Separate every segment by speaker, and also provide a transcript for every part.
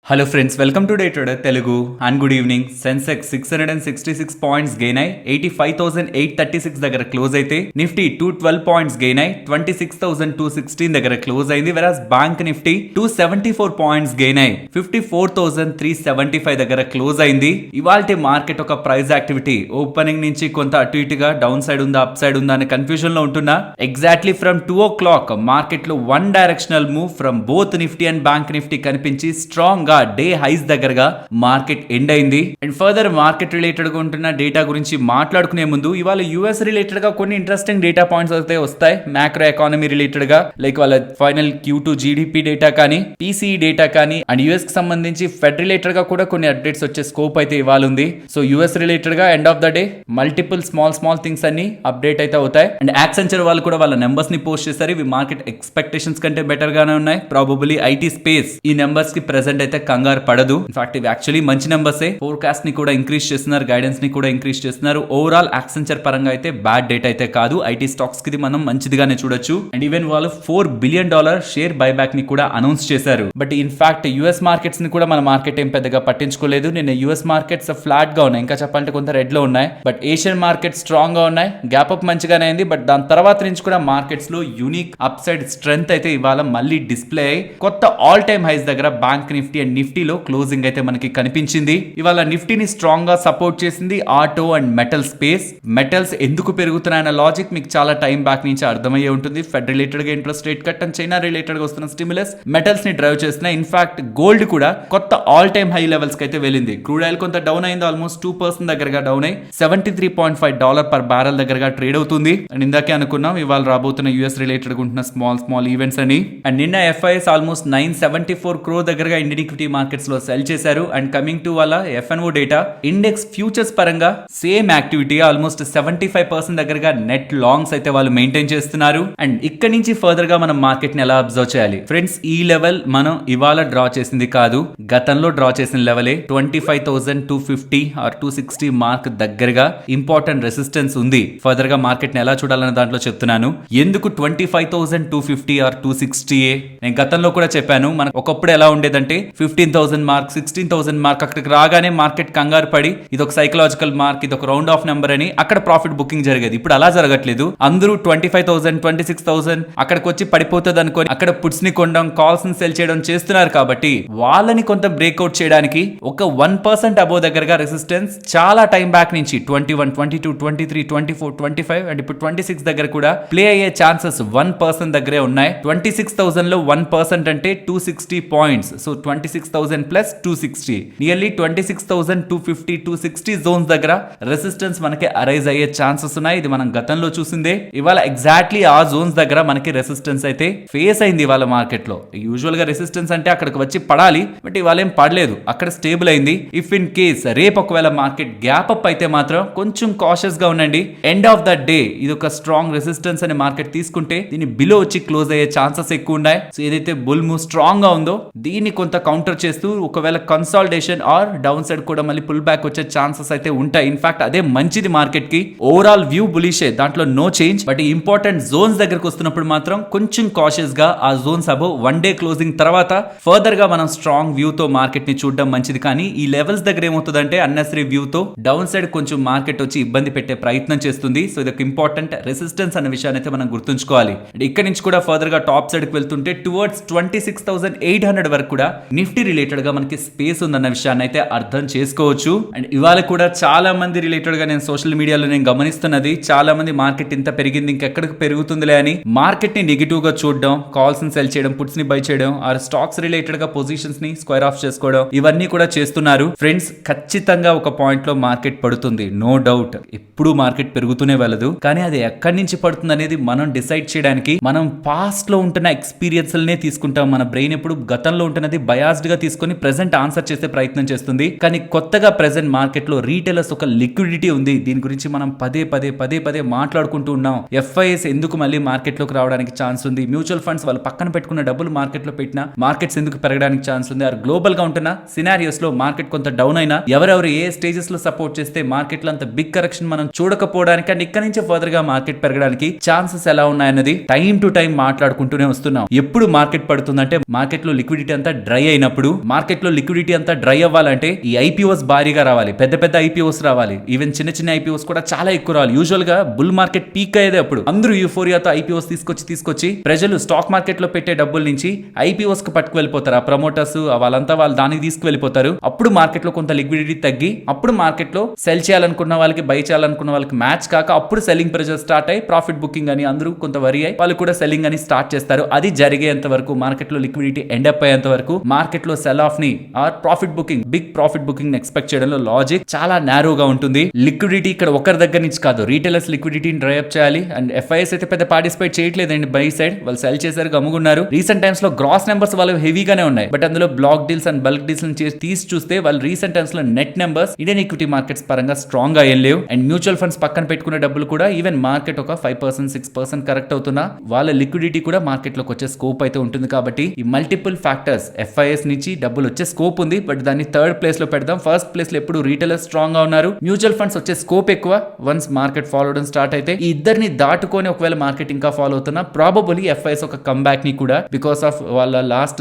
Speaker 1: Hello friends, welcome to day trader Telugu and good evening. Sensex 666 points gain అయి 85,836 దగ్గర close అయితే, Nifty 212 points gain అయి 26,216 దగ్గర క్లోజ్ అయింది. వెరాస్ బ్యాంక్ నిఫ్టీ 274 పాయింట్స్ గెయిన్ అయి 54,375 దగ్గర క్లోజ్ అయింది. ఇవాల్టి మార్కెట్ ఒక ప్రైస్ యాక్టివిటీ ఓపెనింగ్ నుంచి కొంత అటు ఇటుగా డౌన్ సైడ్ ఉందా అప్ సైడ్ ఉందా అనే కన్ఫ్యూజన్ లో ఉంటున్నా. ఎగ్జాక్ట్లీ ఫ్రమ్ 2 o'clock మార్కెట్ లో one directional move from both Nifty and bank Nifty కనిపించి స్ట్రాంగ్ డే హైస్ దగ్గరగా మార్కెట్ ఎండ్ అయింది. అండ్ ఫర్దర్ మార్కెట్ రిలేటెడ్ గా ఉంటున్న డేటా గురించి మాట్లాడుకునే ముందు ఇవాళ యూఎస్ రిలేటెడ్ గా కొన్ని ఇంట్రెస్టింగ్ డేటా పాయింట్స్ అయితే వస్తాయి. మ్యాక్రో ఎకానమీ రిలేటెడ్ గా లైక్ వాళ్ళ ఫైనల్ Q2 జీడిపి డేటా కానీ, PCE డేటా కానీ, అండ్ యూఎస్ కి సంబంధించి ఫెడ్ రిలేటెడ్ గా కూడా కొన్ని అప్డేట్స్ వచ్చే స్కోప్ అయితే ఇవాళ ఉంది. సో యూఎస్ రిలేటెడ్ గా end of the day multiple small things అన్ని అప్డేట్ అయితే అవుతాయి. అండ్ యాక్సెంచర్ వాళ్ళు కూడా వాళ్ళ నెంబర్స్ ని పోస్ట్ చేశారు. ఇవి మార్కెట్ ఎక్స్పెక్టేషన్స్ కంటే బెటర్ గానే ఉన్నాయి. ప్రాబబుల్లీ ఐటీ స్పేస్ ఈ నెంబర్స్ కి ప్రెసెంట్ అయితే కంగారు పడదు. ఇన్ఫాక్ట్ ఇవి యాక్చువల్లీ మంచి నెంబర్సే. ఫోర్కాస్ట్ ని కూడా ఇంక్రీజ్ చేస్తున్నారు, గైడెన్స్ ని కూడా ఇంక్రీజ్ చేస్తున్నారు. ఓవరాల్ యాక్సెంచర్ పరంగా అయితే బ్యాడ్ డేట్ అయితే కాదు. ఐటీ స్టాక్స్ కి మనం మంచిదిగానే చూడొచ్చు. అండ్ ఈవెన్ వాళ్ళు $4 బిలియన్ షేర్ బైబ్యాక్ ని కూడా అనౌన్స్ చేశారు. బట్ ఇన్ఫాక్ట్ యుఎస్ మార్కెట్స్ ని కూడా మన మార్కెట్ ఏం పెద్దగా పట్టించుకోలేదు. నిన్న యుఎస్ మార్కెట్స్ ఫ్లాట్ గా ఉన్నాయి, ఇంకా చెప్పాలంటే కొంత రెడ్ లో ఉన్నాయి. బట్ ఏషియన్ మార్కెట్ స్ట్రాంగ్ గా ఉన్నాయి. గ్యాప్ అప్ మంచిగానే అయింది. బట్ దాని తర్వాత నుంచి కూడా మార్కెట్స్ లో యూనిక్ అప్ సైడ్ స్ట్రెంత్ అయితే ఇవాళ మళ్ళీ డిస్ప్లే అయ్యి కొత్త ఆల్ టైమ్ హైస్ దగ్గర బ్యాంక్ నిఫ్టీ అండ్ నిఫ్టీలో క్లోజింగ్ అయితే మనకి కనిపించింది. ఇవాళ నిఫ్టీని స్ట్రాంగ్ గా సపోర్ట్ చేసింది auto and metal space. Metals ఎందుకు పెరుగుతున్నాయన్న లాజిక్ మీకు చాలా టైం బ్యాక్ నుంచి అర్థమయ్యే ఉంటుంది. ఫెడ్ రిలేటెడ్ గా interest rate cut and China related గా వస్తున్న స్టిమ్యులస్ మెటల్స్ ని డ్రైవ్ చేస్తున్నాయి. ఇన్ఫాక్ట్ గోల్డ్ కూడా కొత్త ఆల్ టైమ్ హై లెవెల్స్ కి అయితే వెళ్ళింది. క్రూడ్ ఆయిల్ కొంత డౌన్ అయింది, ఆల్మోస్ట్ 2% దగ్గరగా డౌన్ అయి $73.5 per barrel దగ్గరగా ట్రేడ్ అవుతుంది. అండ్ ఇందాకే అనుకున్నాం ఇవాళ రాబోతున్న యూఎస్ రిలేటెడ్ ఉంటున్న స్మాల్ ఈవెంట్స్ అని. అండ్ నిన్న FIS ఆల్మోస్ట్ 974 crore దగ్గరగా ఇండియన్ ఈక్విటీ మార్కెట్స్ లో సెల్ చేశారు. అండ్ కమింగ్ టు వాళ్ళ FNO డేటా, ఇండెక్స్ ఫ్యూచర్స్ పరంగా సేమ్ యాక్టివిటీ ఆల్మోస్ట్ 75% దగ్గరగా నెట్ లాంగ్స్ అయితే వాళ్ళు మెయింటైన్ చేస్తున్నారు. అండ్ ఇక్కడ నుంచి ఫర్దర్ గా మనం మార్కెట్ ని ఎలా అబ్జర్వ్ చేయాలి ఫ్రెండ్స్? ఈ లెవెల్ మనం ఇవాళ డ్రా చేసింది కాదు, గతంలో డ్రా చేసిన లెవెలే. 25,250 ఆర్ 260 మార్క్ దగ్గరగా ఇంపార్టెంట్ రెసిస్టెన్స్ ఉంది. ఫర్దర్ గా మార్కెట్ ని ఎలా చూడాలన్న దాంట్లో చెప్తున్నాను. ఎందుకు 25,250 ఆర్ 260? నేను గతంలో కూడా చెప్పాను, మనకు ఒకప్పుడు ఎలా ఉండేదంటే 15,000 మార్క్, 16,000 మార్క్ అక్కడికి రాగానే మార్కెట్ కంగారు పడి ఇది ఒక సైకలాజికల్ మార్క్, ఇది ఒక రౌండ్ ఆఫ్ నెంబర్ అని అక్కడ ప్రాఫిట్ బుకింగ్ జరిగేది. ఇప్పుడు అలా జరగట్లేదు. అందరూ 25,000, 26,000 అక్కడికి వచ్చి పడిపోతుంది అనుకోని అక్కడ పుట్స్ ని కొనడం, కాల్స్ ని సెల్ చేయడం చేస్తున్నారు. కాబట్టి వాళ్ళని కొంత బ్రేక్అవుట్ చేయడానికి ఒక 1% అబోవ్ దగ్గరగా రెసిస్టెన్స్ చాలా టైం బ్యాక్ నుంచి 21, 22, 23, 24, 25 అండ్ ఇప్పుడు 26 దగ్గర కూడా ప్లే అయ్యే ఛాన్సెస్ 1% దగ్గరే ఉన్నాయి. 26,000 లో 1% అంటే 260 points. So 26,000 plus 260, nearly 26,250, 260 zones దగ్గర రెసిస్టెన్స్ మనకి అరైజ్ అయ్యే ఛాన్సెస్ ఉన్నాయి. ఇది మనం గతంలో చూసిందే. ఇవాళ ఎగ్జాక్ట్లీ ఆ జోన్స్ దగ్గర మనకి రెసిస్టెన్స్ అయితే ఫేస్ అయింది ఇవాళ మార్కెట్ లో. యూజువల్ గా రెసిస్టెన్స్ అంటే అక్కడికి వచ్చి పడాలి, బట్ ఇవాళ ఏం పడలేదు, అక్కడ స్టేబుల్ అయింది. ఇఫ్ ఇన్ కేస్ రేపు ఒకవేళ మార్కెట్ గ్యాప్ అప్ అయితే మాత్రం కొంచెం కాషియస్ గా ఉండండి. ఎండ్ ఆఫ్ ద డే ఇది ఒక స్ట్రాంగ్ రెసిస్టెన్స్ అని మార్కెట్ తీసుకుంటే దీన్ని బిలో వచ్చి క్లోజ్ అయ్యే ఛాన్సెస్ ఎక్కువ ఉన్నాయి. సో ఏదైతే బుల్ మూవ్ స్ట్రాంగ్ గా ఉందో దీన్ని కొంత కౌంటర్ చేస్తూ ఒకవేళ కన్సాలిడేషన్ ఆర్ డౌన్ సైడ్ కూడా మళ్ళీ పుల్ బ్యాక్ వచ్చే ఛాన్సెస్ అయితే ఉంటాయి. ఇన్ఫాక్ట్ అదే మంచిది మార్కెట్ కి. ఓవరాల్ వ్యూ బులిషే, దాంట్లో no change. But important zones దగ్గరకు వస్తున్నప్పుడు మాత్రం కొంచెం కాషియస్ గా ఆ zones above one day closing తర్వాత ఫర్దర్ గా మనం స్ట్రాంగ్ వ్యూ తో మార్కెట్ ని చూడడం మంచిది. కానీ ఈ లెవెల్స్ దగ్గర ఏమవుతుందంటే అన్నెసరీ వ్యూ తో డౌన్ సైడ్ కొంచెం మార్కెట్ వచ్చి ఇబ్బంది పెట్టే ప్రయత్నం చేస్తుంది. సో ఇది ఒక ఇంపార్టెంట్ రెసిస్టెన్స్ అనే విషయాన్ని అయితే మనం గుర్తుంచుకోవాలి. ఇక్కడ నుంచి కూడా ఫర్దర్ గా టాప్ సైడ్ కి వెళ్తుంటే టువర్డ్స్ 26,800 వరకు కూడా నిఫ్టీ రిలేటెడ్ గా మనకి స్పేస్ ఉందన్న విషయాన్ని అయితే అర్థం చేసుకోవచ్చు. అండ్ ఇవాళ కూడా చాలా మంది రిలేటెడ్ గా నేను సోషల్ మీడియాలో నేను గమనిస్తున్నది, చాలా మంది మార్కెట్ ఇంత పెరిగింది ఇంకెక్కడికి పెరుగుతుందిలే అని మార్కెట్ ని నెగిటివ్ గా చూడడం, కాల్స్ ని సెల్ చేయడం, పుట్స్ ని బై చేయడం, ఆర్ స్టాక్స్ రిలేటెడ్ గా పొజిషన్స్ ని స్క్వేర్ ఆఫ్ చేసుకోవడం, ఇవన్నీ కూడా చేస్తున్నారు. ఫ్రెండ్స్ ఖచ్చితంగా ఒక పాయింట్ లో మార్కెట్ పడుతుంది, నో డౌట్. ఎప్పుడు మార్కెట్ పెరుగుతూనే వెళ్ళదు. కానీ అది ఎక్కడి నుంచి పడుతుంది అనేది మనం డిసైడ్ చేయడానికి మనం పాస్ట్ లో ఉంటున్న ఎక్స్పీరియన్స్ నే తీసుకుంటాం. మన బ్రెయిన్ ఎప్పుడు గతంలో ఉంటున్నది బయాస్డ్ గా తీసుకొని ప్రెసెంట్ ఆన్సర్ చేసే ప్రయత్నం చేస్తుంది. కానీ కొత్తగా ప్రెసెంట్ మార్కెట్ లో రీటైలర్స్ ఒక లిక్విడిటీ ఉంది. దీని గురించి మనం పదే మాట్లాడుకుంటూ ఉన్నాం. FIS ఎందుకు మళ్ళీ మార్కెట్ లోకి రావడానికి ఛాన్స్ ఉంది? మ్యూచువల్ ఫండ్స్ వాళ్ళు పక్కన పెట్టుకున్న డబ్బులు మార్కెట్ లో పెట్టినా మార్కెట్స్ ఎందుకు పెరగడానికి ఛాన్స్ ఉంది? ఆర్ గ్లోబల్ గా ఉంటున్న సినారియోస్ లో మార్కెట్ కొంత డౌన్ అయినా ఎవరెవరు ఏ స్టేజెస్ లో సపోర్ట్ చేస్తే మార్కెట్ లో అంత బిగ్ కరెక్షన్ మనం చూడకపోవడానికి అండ్ ఇక్కడ నుంచి ఫర్దర్ గా మార్కెట్ పెరగడానికి ఛాన్సెస్ ఎలా ఉన్నాయన్నది టైం టు టైం మాట్లాడుకుంటూనే వస్తున్నాం. ఎప్పుడు మార్కెట్ పడుతుందంటే మార్కెట్ లో లిక్విడిటీ అంతా డ్రై అయినప్పుడు. అయినప్పుడు మార్కెట్ లో లిక్విడిటీ అంతా డ్రై అవ్వాలంటే ఈ ఐపీఓస్ భారీగా రావాలి, పెద్ద పెద్ద ఐపీఓస్ రావాలి, ఈవెన్ చిన్న చిన్న ఐపీఓస్ కూడా చాలా ఎక్కువ రావాలి. యూజువల్ గా బుల్ మార్కెట్ పీక్ అయ్యేది అప్పుడు అందరూ యూఫోరియాతో ఐపీఓస్ తీసుకొచ్చి ప్రజలు స్టాక్ మార్కెట్ లో పెట్టే డబ్బుల నుంచి ఐపీఓస్ కు పట్టుకు వెళ్ళిపోతారు. ఆ ప్రమోటర్స్ వాళ్ళంతా వాళ్ళు దానికి తీసుకువెళ్ళిపోతారు. అప్పుడు మార్కెట్ లో కొంత లిక్విడిటీ తగ్గి అప్పుడు మార్కెట్ లో సెల్ చేయాలనుకున్న వాళ్ళకి బై చేయాలనుకున్న వాళ్ళకి మ్యాచ్ కాక అప్పుడు సెల్లింగ్ ప్రెజర్ స్టార్ట్ అయ్యి ప్రాఫిట్ బుకింగ్ అని అందరూ కొంత వరి అయ్యి వాళ్ళు కూడా సెల్లింగ్ అని స్టార్ట్ చేస్తారు. అది జరిగేంత వరకు మార్కెట్ లో లిక్విడిటీ ఎండ్ అప్ అయ్యేంత వరకు మార్కెట్ లో సెల్ ఆఫ్ ని or profit booking big profit booking expect చేయడంలో లాజిక్ చాలా నారోగా ఉంటుంది. లిక్విడిటీ ఇక్కడ ఒకరి దగ్గర నుంచి కాదు, రీటైలర్స్ లిక్విడిటీని డ్రై అప్ చేయాలి. అండ్ ఎఫ్ఐఎస్ అయితే పెద్ద పార్టిసిపేట్ చేయట్లేదండి బై సైడ్, వాళ్ళు సెల్ చేశారు, గమ్ముకున్నారు. రీసెంట్ టైమ్స్ లో గ్రాస్ నెంబర్స్ వాళ్ళు హెవీగానే ఉన్నాయి, బట్ అందులో block deals and bulk deals తీసి చూస్తే వాళ్ళు రీసెంట్ టైమ్స్ లో net numbers Indian equity markets పరంగా స్ట్రాంగ్ గా ఏం లేవు. అండ్ మ్యూచువల్ ఫండ్స్ పక్కన పెట్టుకునే డబ్బులు కూడా ఈవెన్ మార్కెట్ ఒక 5% 6% కరెక్ట్ అవుతున్నా వాళ్ళ లిక్విడిటీ కూడా మార్కెట్ లోకి వచ్చే స్కోప్ అయితే ఉంటుంది. కాబట్టి ఈ మల్టిపుల్ ఫ్యాక్టర్స్ ఎఫ్ఐఎస్ నుంచి డబ్బులు వచ్చే స్కోప్ ఉంది, బట్ దాన్ని థర్డ్ ప్లేస్ లో పెడదాం. ఫస్ట్ ప్లేస్ లో ఎప్పుడు రీటైలర్స్ స్ట్రాంగ్ గా ఉన్నారు, మ్యూచువల్ ఫండ్స్ వచ్చే స్కోప్ ఎక్కువ. వన్స్ మార్కెట్ ఫాలో అవడం స్టార్ట్ అయితే ఈ ఇద్దరిని దాటుకొని ఒకవేళ మార్కెట్ ఇంకా ఫాలో అవుతున్నా ప్రాబబుల్లీ ఎఫ్ఐఎస్ ఒక కంబ్యాక్ ని కూడా బికాస్ ఆఫ్ వాళ్ళ లాస్ట్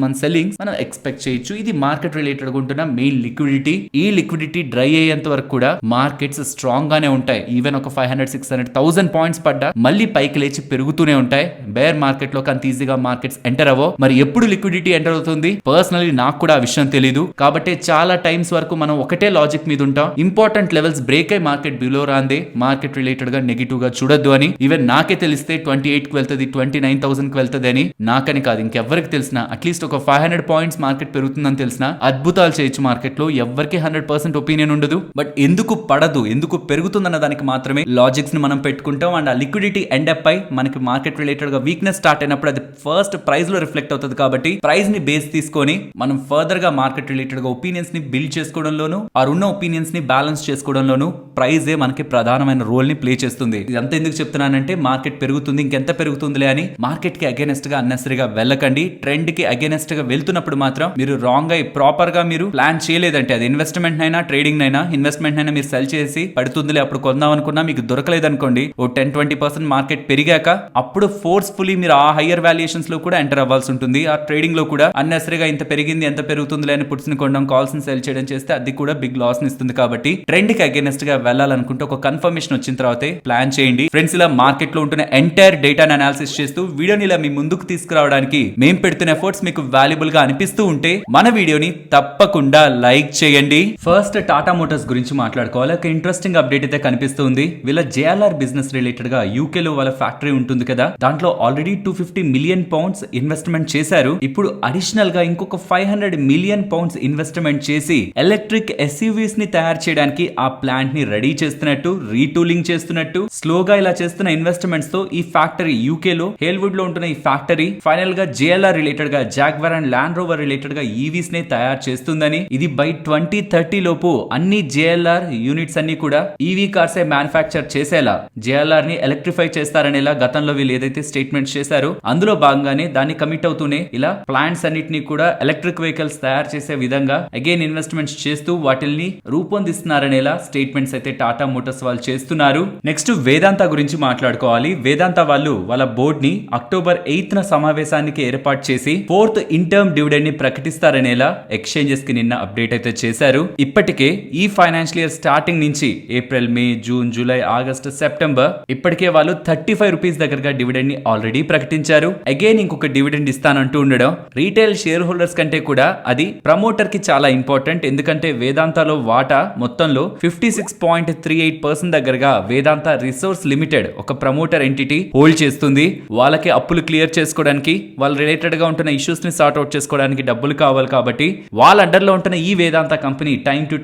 Speaker 1: మంత్ సెల్లింగ్స్ మనం ఎక్స్పెక్ట్ చేయొచ్చు. ఇది మార్కెట్ రిలేటెడ్ గా ఉంటున్న మెయిన్ లిక్విడిటీ. ఈ లిక్విడిటీ డ్రై అయ్యేంత వరకు కూడా మార్కెట్స్ స్ట్రాంగ్ గానే ఉంటాయి. ఈవెన్ ఒక 500-600,000 పాయింట్స్ పడ్డా మళ్ళీ పైకి లేచి పెరుగుతూనే ఉంటాయి. బేర్ మార్కెట్ లో అంత ఈజీగా మార్కెట్స్ ఎంటర్ అవ్వవు. మరి ఎప్పుడు లిక్విడిటీ ఎంటర్ అవుతుంది పర్సనలీ నాకు కూడా ఆ విషయం తెలియదు. కాబట్టి చాలా టైమ్స్ వరకు మనం ఒకటే లాజిక్ మీద ఉంటాం, ఇంపార్టెంట్ లెవెల్స్ బ్రేక్ అయి మార్కెట్ బిలో రాందే మార్కెట్ రిలేటెడ్ గా నెగిటివ్ గా చూడొద్దు అని. ఈవెన్ నాకే తెలిస్తే 28 కి వెళ్తుంది, 29,000 కి వెళ్తుంది అని, నాకని కాదు ఇంకెవ్వరికి తెలిసినా అట్లీస్ట్ ఒక 500 పాయింట్స్ మార్కెట్ పెరుగుతుందని తెలిసినా అద్భుతాలు చేయొచ్చు మార్కెట్ లో. ఎవరికి 100% ఒపీనియన్ ఉండదు, బట్ ఎందుకు పడదు ఎందుకు పెరుగుతుందన్న దానికి మాత్రమే లాజిక్స్ ని మనం పెట్టుకుంటాం. అండ్ ఆ లిక్విడిటీ ఎండ్ అప్ అయి మనకి మార్కెట్ రిలేటెడ్ గా వీక్నెస్ స్టార్ట్ అయినప్పుడు అది ఫస్ట్ ప్రైస్ లో రిఫ్లెక్ట్ అవుతుంది. కాబట్టి ప్రైస్ ని బేస్ తీసుకొని మనం ఫర్దర్ గా మార్కెట్ రిలేటెడ్ గా ఒపీనియన్స్ ని బిల్డ్ చేసుకోవడంలోను ఆ ఉన్న ఒపీనియన్స్ ని బ్యాలెన్స్ చేసుకోవడంలోను ప్రైజే మనకి ప్రధానమైన రోల్ ని ప్లే చేస్తుంది. ఇదంతా ఎందుకు చెప్తున్నానంటే మార్కెట్ పెరుగుతుంది ఇంకెంత పెరుగుతుందిలే అని మార్కెట్ కి అగైనెస్ట్ గా అన్నెసరీగా వెళ్ళకండి. ట్రెండ్ కి అగైనెస్ట్ గా వెళ్తున్నప్పుడు మాత్రం మీరు రాంగ్ అయి ప్రాపర్ గా మీరు ప్లాన్ చేయలేదంటే అది ఇన్వెస్ట్మెంట్ అయినా ట్రేడింగ్ అయినా ఇన్వెస్ట్మెంట్ అయినా మీరు సెల్ చేసి పడుతుందిలే అప్పుడు కొందాం అనుకున్నా మీకు దొరకలేదు అనుకోండి, ఓ 10-20% మార్కెట్ పెరిగాక అప్పుడు ఫోర్స్ఫుల్లీ మీరు ఆ హయ్యర్ వాల్యుయేషన్స్ లో కూడా ఎంటర్ అవ్వాల్సి ఉంటుంది. ఆ ట్రేడింగ్ లో కూడా అన్నెసరీగా ఇంత పెరిగింది ఎంత పెరుగుతుందిలే అని పుట్స్ ని కొనడం కాల్స్ ని సెల్ చేయడం చేస్తే అది కూడా బిగ్ లాస్ ని ఇస్తుంది. కాబట్టి ట్రెండ్ కి అగైనెస్ట్ గా వెళ్ళాలనుకుంటే ఒక కన్ఫర్మేషన్ వచ్చిన తర్వాతే ప్లాన్ చేయండి. ఫ్రెండ్స్ ఇలా మార్కెట్ లో ఉంటున్న ఎంటైర్ డేటాను అనాలిసిస్ చేస్తూ వీడియోని ఇలా మీ ముందుకు తీసుకురావడానికి మేము పెడుతున్న ఎఫర్ట్స్ మీకు వాల్యుబుల్ గా అనిపిస్తూ ఉంటే మన వీడియోని తప్పకుండా లైక్ చేయండి. ఫస్ట్ టాటా మోటార్స్ గురించి మాట్లాడుకోవాలి. ఒక ఇంట్రెస్టింగ్ అప్డేట్ అయితే కనిపిస్తుంది. వీళ్ళ జేఎల్ఆర్ బిజినెస్ రిలేటెడ్ గా యూకే లో వాళ్ళ ఫ్యాక్టరీ ఉంటుంది కదా, దాంట్లో ఆల్రెడీ 250 మిలియన్ పౌండ్స్ ఇన్వెస్ట్మెంట్ చేశారు. ఇప్పుడు అడిషనల్ గా ఇంకొక 500 మిలియన్ పౌండ్స్ ఇన్వెస్ట్మెంట్ చేసి ఎలక్ట్రిక్ ఎస్యూవీస్ ని తయారు చేయడానికి ఆ ప్లాంట్ ని రెడీ చేస్తున్నట్టు రీటూలింగ్ చేస్తున్నట్టు స్లోగా ఇలా చేస్తున్న ఇన్వెస్ట్మెంట్స్ తో ఈ ఫ్యాక్టరీ యూకే లో హేల్వుడ్ లో ఉంటున్న ఈ ఫ్యాక్టరీ ఫైనల్ గా జేఎల్ఆర్ రిలేటెడ్ గా Jaguar and land rover related గా ఈవీస్ ని తయారు చేస్తుందని, ఇది బై 2030 లోపు అన్ని జేఎల్ఆర్ యూనిట్స్ అన్ని కూడా ఈవీ కార్స్ మ్యానుఫ్యాక్చర్ చేసేలా జేఎల్ఆర్ ని ఎలక్ట్రిఫై చేస్తారనేలా గతంలో వీళ్ళు ఏదైతే స్టేట్మెంట్స్ చేశారో అందులో భాగంగానే దాన్ని కమిట్ అవుతూనే ఇలా ప్లాంట్స్ అన్నిటిని కూడా ఎలక్ట్రిక్ వెహికల్స్ తయారు చేసే విధంగా అగైన్ ఇన్వెస్ట్మెంట్స్ చేస్తూ వాటిల్ని రూపొందిస్తున్నారనేలా స్టేట్మెంట్స్ అయితే టాటా మోటార్స్ వాళ్ళు చేస్తున్నారు. నెక్స్ట్ వేదాంత గురించి మాట్లాడుకోవాలి. వేదాంత వాళ్ళు వాళ్ళ బోర్డ్ ని అక్టోబర్ 8న సమావేశానికి ఏర్పాటు చేసి 4th ఇంటర్మ్ డివిడెండ్ ని ప్రకటిస్తారనేలా ఎక్స్చేంజెస్ కి నిన్న అప్డేట్ అయితే చేశారు. ఇప్పటికే ఈ ఫైనాన్షియల్ ఇయర్ స్టార్టింగ్ నుంచి ఏప్రిల్, మే, జూన్, జూలై, ఆగస్ట్, సెప్టెంబర్ ఇప్పటికే వాళ్ళు 35 రూపీస్ దగ్గరగా డివిడెండ్ ని ఆల్రెడీ ప్రకటించారు. అగైన్ ఇంకొక డివిడెండ్ ఇస్తానంటూ ఉండడం రీటైల్ షేర్ హోల్డర్స్ కంటే కూడా అది ప్రమోటర్ కి చాలా ఇంపార్టెంట్. ఎందుకంటే వేదాంతలో వాటా మొత్తంలో 56.38% దగ్గరగా వేదాంత రిసోర్స్ లిమిటెడ్ ఒక ప్రమోటర్ ఎంటిటీ హోల్డ్ చేస్తుంది. వాళ్ళకి అప్పులు క్లియర్ చేసుకోవడానికి వాళ్ళ రిలేటెడ్ గా ఉంటున్న ఇష్యూస్ ని సార్ట్ అవుట్ చేసుకోవడానికి డబ్బులు కావాలి. కాబట్టి వాళ్ళ అండర్ లో ఉంటున్న ఈ Vedanta company time to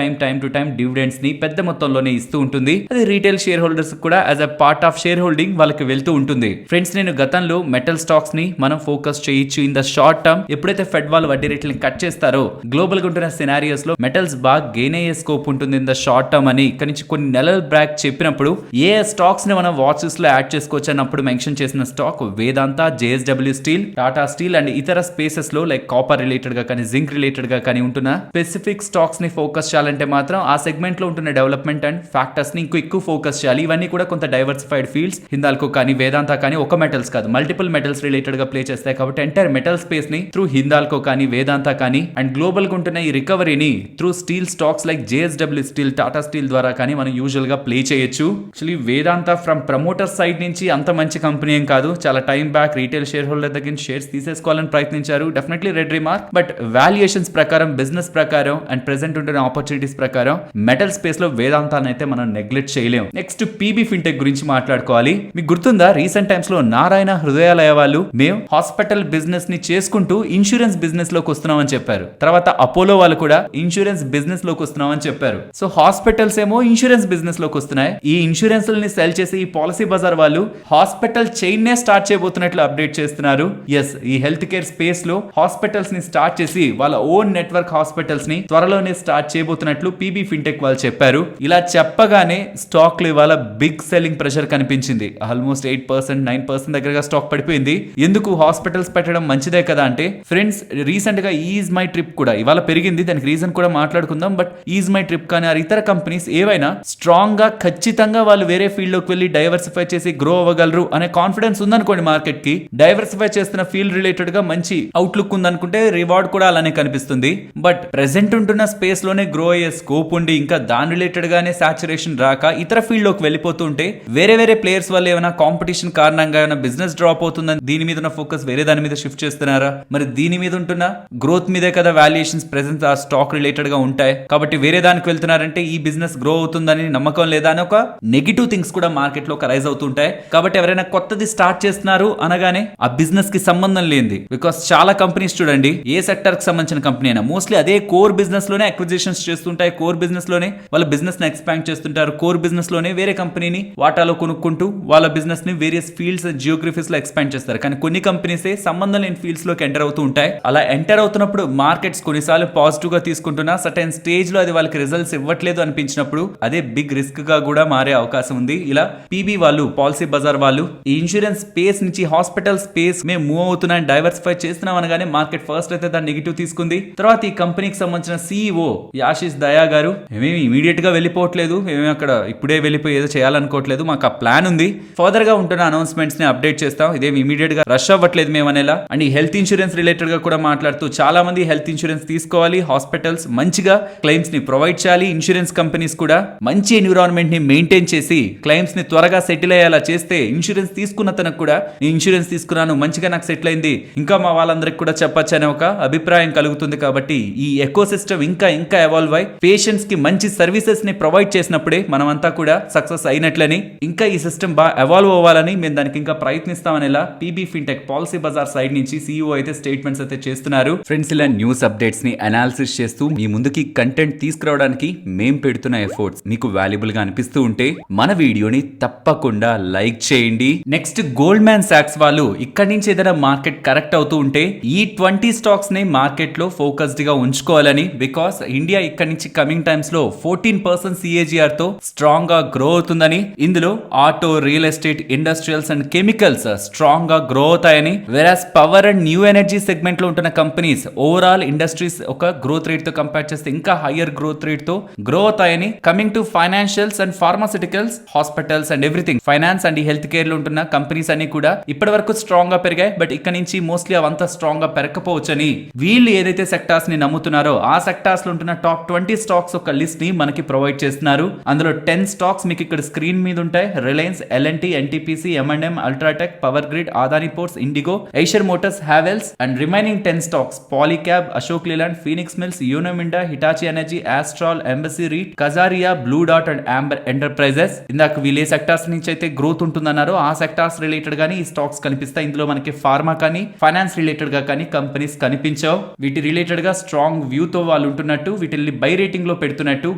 Speaker 1: time dividends ని పెద్ద మొత్తంలోనే ఇస్తూ ఉంటుంది. అది రీటైల్ షేర్ హోల్డర్స్ కూడా as a part of share holding వాళ్ళకి వెళ్తూ ఉంటుంది. ఫ్రెండ్స్ నేను గతంలో మెటల్ స్టాక్స్ ని మనం ఫోకస్ చేయొచ్చు ఇన్ ద షార్ట్ టర్మ్. ఎప్పుడైతే ఫెడ్ వాళ్ళు వడ్డీ రేట్లని కట్ చేస్తారో గ్లోబల్ గా ఉంటున్న సినారియోస్ లో మెటల్స్ బాగా గెయిన్ అయ్యే స్కోప్ ఉంటుంది ఇన్ ద షార్ట్ టర్మ్ అని ఇక్కడ నుంచి కొన్ని నెలల బ్యాక్ చెప్పినప్పుడు ఏ స్టాక్స్ ని మనం వాచెస్ లో యాడ్ చేసుకోవచ్చు అన్నప్పుడు మెన్షన్ చేసిన stock Vedanta, JSW steel, Tata steel and ఇతర స్పేసెస్ లో లైక్ కాపర్ రిలేటెడ్ గా కానీ జింక్ రిలేటెడ్ గా కానీ ఉంటున్న స్పెసిఫిక్ స్టాక్స్ ని ఫోకస్ చేయాలంటే మాత్రం ఆ సెగ్మెంట్ లో ఉంటున్న డెవలప్మెంట్ అండ్ ఫ్యాక్టర్స్ ని ఎక్కువ ఫోకస్ చేయాలి. ఇవన్నీ కూడా కొంత డైవర్సిఫైడ్ ఫీల్డ్స్. హిందాల్కో కానీ వేదాంత కానీ ఒక మెటల్స్ కాదు మల్టిపుల్ మెటల్స్ రిలేటెడ్ గా ప్లే చేస్తాయి. కాబట్టి ఎంటైర్ మెటల్ స్పేస్ ని త్రూ హిందాల్కో కానీ, వేదాంత కానీ అండ్ గ్లోబల్ గా ఉంటున్న ఈ రికవరీని through steel stocks like JSW steel, Tata steel ద్వారా కానీ మనం యూజువల్ గా ప్లే చేయొచ్చు. Actually Vedanta from promoter side నుంచి అంత మంచి కంపెనీ ఏం కాదు. చాలా time back retail share holder దగ్గర షేర్స్ తీసేసుకోవాలని ప్రయత్నించారు. Definitely red remark. But valuations ప్రకారం, బిజినెస్ ప్రకారం అండ్ ప్రెసెంట్ ఉంటున్న ఆపర్చునిటీస్ ప్రకారం మెటల్ స్పేస్ లో వేదాంతాన్ని అయితే మనం నెగ్లెక్ట్ చేయలేం. నెక్స్ట్ PB ఫిన్టెక్ గురించి మాట్లాడుకోవాలి. మీకు గుర్తుందా, రీసెంట్ టైమ్స్ లో నారాయణ హృదయాలయ వాళ్ళు మేము హాస్పిటల్ బిజినెస్ ని చేసుకుంటూ ఇన్సూరెన్స్ బిజినెస్ లోకి వస్తున్నామని చెప్పారు. తర్వాత అపోలో వాళ్ళు కూడా ఇన్సూరెన్స్ బిజినెస్ లోకి వస్తున్నామని చెప్పారు. సో హాస్పిటల్స్ ఏమో ఇన్సూరెన్స్ బిజినెస్ లోకి వస్తున్నాయి. ఈ ఇన్సూరెన్స్ ని సెల్ చేసి ఈ పాలసీ బజార్ వాళ్ళు హాస్పిటల్ చైన్ నే స్టార్ట్ చేయబోతున్నట్లు అప్డేట్ చేస్తున్నారు. ఎస్, ఈ హెల్త్ కేర్ స్పేస్ లో హాస్పిటల్స్ ని స్టార్ట్ చేసి వాళ్ళ ఓన్ నెట్వర్క్ హాస్పిటల్స్ ని త్వరలోనే స్టార్ట్ చేయబోతున్నట్లు PB ఫిన్టెక్ వాళ్ళు చెప్పారు. ఇలా చెప్పగానే స్టాక్ లో ఇవాళ బిగ్ సెల్లింగ్ ప్రెషర్ కనిపించింది. ఆల్మోస్ట్ 8%, 9% దగ్గరగా స్టాక్ పడిపోయింది. ఎందుకు, హాస్పిటల్స్ పెట్టడం మంచిదే కదా అంటే ఫ్రెండ్స్, రీసెంట్ గా ఈజ్ మై ట్రిప్ కూడా ఇవాళ పెరిగింది. దానికి రీజన్ కూడా మాట్లాడుకుందాం. బట్ ఈజ్ మై ట్రిప్ కానీ ఇతర కంపెనీస్ ఏవైనా స్ట్రాంగ్ గా ఖచ్చితంగా వాళ్ళు వేరే ఫీల్డ్ లోకి వెళ్ళి డైవర్సిఫై చేసి గ్రో అవ్వగలరు అనే కాన్ఫిడెన్స్ ఉందనుకోండి మార్కెట్ కి, డైవర్సిఫై చేస్తున్న ఫీల్డ్ రిలేటెడ్ గా మంచి అవుట్లుక్ ఉందనుకుంటే రివార్డ్ కూడా అలానే కనిపిస్తుంది. బట్ ప్రెసెంట్ ఉంటున్న స్పేస్ లోనే గ్రో అయ్యే స్కోప్ ఉండి ఇంకా దాని రిలేటెడ్ గానే సాచురేషన్ రాక ఇతర ఫీల్డ్ లోకి వెళ్ళిపోతూ ఉంటే వేరే ప్లేయర్స్ వల్ల ఏమైనా కాంపిటీషన్ కారణంగా ఏమైనా బిజినెస్ డ్రాప్ అవుతుందని దీని మీద ఉన్న ఫోకస్ వేరే దాని మీద షిఫ్ట్ చేస్తున్నారా? మరి దీని మీద ఉంటున్న గ్రోత్ మీదే కదా వాల్యుయేషన్స్ ప్రెసెంట్ ఆ స్టాక్ రిలేటెడ్ గా ఉంటాయి. కాబట్టి వేరే దానికి వెళ్తున్నారంటే ఈ బిజినెస్ గ్రో అవుతుందని నమ్మకం లేదా అని ఒక నెగిటివ్ థింగ్స్ కూడా మార్కెట్ లో రైజ్ అవుతుంటాయి. కాబట్టి ఎవరైనా కొత్తది స్టార్ట్ చేస్తున్నారు అనగానే ఆ బిజినెస్ కి సంబంధం లేనిది, బికాస్ చాలా కంపెనీస్ చూడండి, ఏ సెక్టర్ కి సంబంధించిన కంపెనీ అయినా మోస్ట్లీ అదే కోర్ బిజినెస్ లోనే అక్విజిషన్స్ చేస్తుంటాయి. కోర్ బిజినెస్ లోనే వాళ్ళ బిజినెస్ ని ఎక్స్పాండ్ చేస్తుంటారు. కోర్ బిజినెస్ లోనే వేరే కంపెనీని వాటాలో కొనుక్కుంటూ వాళ్ళ బిజినెస్ ని వేరియస్ ఫీల్డ్స్ జియోగ్రఫీస్ లో ఎక్స్పాండ్ చేస్తారు. కానీ కొన్ని కంపెనీస్ సంబంధం లేని ఫీల్డ్స్ లోకి ఎంటర్ అవుతూ ఉంటాయి. అలా ఎంటర్ అవుతున్నప్పుడు మార్కెట్స్ కొన్నిసార్లు పాజిటివ్ గా తీసుకుంటున్నా సర్టెన్ స్టేజ్ లో అది వాళ్ళకి రిజల్ట్స్ ఇవ్వట్లేదు అనిపించినప్పుడు అదే బిగ్ రిస్క్ గా కూడా మారే అవకాశం ఉంది. ఇలా PB వాళ్ళు, పాలసీ బజార్ వాళ్ళు ఈ ఇన్సూరెన్స్ స్పేస్ నుంచి హాస్పిటల్ స్పేస్ మేము మూవ్ అవుతున్నాం, డైవర్సిఫై చేస్తున్నాం అనగానే మార్కెట్ ఫస్ట్ అయితే దాన్ని నెగిటివ్ తీసుకుంది. తర్వాత ఈ కంపెనీకి సంబంధించిన CEO యాషిష్ దయా గారు ఏమేమి ఇమీడియట్ గా వెళ్ళిపోవట్లేదు, ఏమేమి అక్కడ ఇప్పుడే వెళ్ళిపోయి ఏదో చేయాలనుకోవట్లేదు, మాకు ఆ ప్లాన్ ఉంది, ఫర్దర్ గా ఉంటున్న అనౌన్స్మెంట్స్ ని అప్డేట్ చేస్తాం, ఇదేమి ఇమీడియట్ గా రష్ అవ్వట్లేదు మేము అనేలా. అండ్ ఈ హెల్త్ ఇన్సూరెన్స్ రిలేటెడ్ గా కూడా మాట్లాడుతూ చాలా మంది హెల్త్ ఇన్సూరెన్స్ తీసుకోవాలి, హాస్పిటల్స్ మంచిగా క్లెయిమ్స్ ని ప్రొవైడ్ చేయాలి, ఇన్సూరెన్స్ కంపెనీస్ కూడా మంచి ఎన్విరాన్మెంట్ ని మెయింటైన్ చేసి క్లెయిమ్స్ ని త్వరగా సెటిల్ అయ్యేలా చేస్తే ఇన్సూరెన్స్ తీసుకున్న తనకు కూడా నేను ఇన్సూరెన్స్ తీసుకున్నాను, మంచిగా నాకు సెటిల్ అయింది, ఇంకా మా వాళ్ళందరికి కూడా చెప్పొచ్చు అనే ఒక అభిప్రాయం కలుగుతుంది. కాబట్టి ఈ ఎకో సిస్టమ్ ఇంకా ఎవాల్వ్ అయి పేషెంట్స్ కి మంచి సర్వీసెస్ ని ప్రొవైడ్ చేసినప్పుడే మనమంతా కూడా సక్సెస్ అయినట్లని, ఇంకా ఈ సిస్టమ్ బాగా ఎవాల్వ్ అవ్వాలని మేము దానికి ఇంకా ప్రయత్నిస్తామనేలా PB fintech Policybazaar side నుంచి CEO అయితే స్టేట్మెంట్స్ అయితే చేస్తున్నారు. ఫ్రెండ్స్, ఇలా న్యూస్ అప్డేట్స్ ని అనాలిసిస్ చేస్తూ మీ ముందుకి కంటెంట్ తీసుకురావడానికి మేం పెడుతున్న ఎఫర్ట్స్ మీకు వాల్యుబుల్ గా అనిపిస్తూ ఉంటే మన వీడియోని తప్పకుండా లైక్ చేయండి. నెక్స్ట్ గోల్డ్మ్యాన్ సాక్స్ వాళ్ళు ఇక్కడి నుంచి ఏదైనా మార్కెట్ కరెక్ట్ అవుతూ ఉంటే ఈ 20 స్టాక్స్ ని మార్కెట్ లో ఫోకస్డ్ గా ఉంచుకోవాలని, బికాస్ ఇండియా ఇక్కడి నుంచి కమింగ్ టైమ్స్ లో 14% CAGR తో స్ట్రాంగ్ గా గ్రో అవుతుందని, ఇందులో auto, real estate, industrials and chemicals strong గా గ్రో అవుతాయని, whereas power and new energy segment లో ఉంటున్న కంపెనీస్ ఓవరాల్ ఇండస్ట్రీస్ ఒక గ్రోత్ రేట్ తో కంపేర్ చేస్తే ఇంకా హయ్యర్ గ్రోత్ రేట్ తో గ్రో అవుతాయని, coming to financials and pharmaceuticals, hospitals and everything, finance and health care లో ఉంటున్న కంపెనీస్ అన్ని కూడా ఇప్పటి వరకు స్ట్రాంగ్ గా పెరిగాయి. బట్ ఇక్కడ నుంచి మోస్ట్లీ అవంతా స్ట్రాంగ్ గా పెరగకపోవచ్చని, వీళ్ళు ఏదైతే సెక్టార్స్ ని నమ్ముతున్నారో ఆ సెక్టార్స్ లో ఉంటున్న టాప్ 20 స్టాక్స్ ఒక లిస్ట్ ని మనకి ప్రొవైడ్ చేస్తున్నారు. అందులో 10 స్టాక్స్ మీకు ఇక్కడ స్క్రీన్ మీద ఉంటాయి. Reliance, L&T, NTPC, M&M, UltraTech, Power Grid, Adani Ports, IndiGo, Eicher Motors, Havells and remaining 10 stocks Polycab, Ashok Leyland, Phoenix Mills, Uno Minda, Hitachi Energy, Astral, Embassy REIT, Kajaria, Blue డాట్ అండ్ అంబర్ ఎంటర్ప్రైజెస్. ఇందాక వీళ్ళే సెక్టార్స్ నుంచి అయితే గ్రోత్ ఉంటుందన్నారో ఆ సెక్టార్స్ రిలేటెడ్ గానీ ఈ స్టాక్స్ కనిపిస్తాయి. ఇందులో మనకి ఫార్మా కానీ ఫైనాన్స్ రిలేటెడ్ గా కానీ కంపెనీస్ కనిపించవు. వీటి రిలేటెడ్ గా స్ట్రాంగ్ వ్యూ తో వాళ్ళు ఉంటున్నట్టు, వీటిని బై రేటింగ్ లో పెడుతున్నట్టు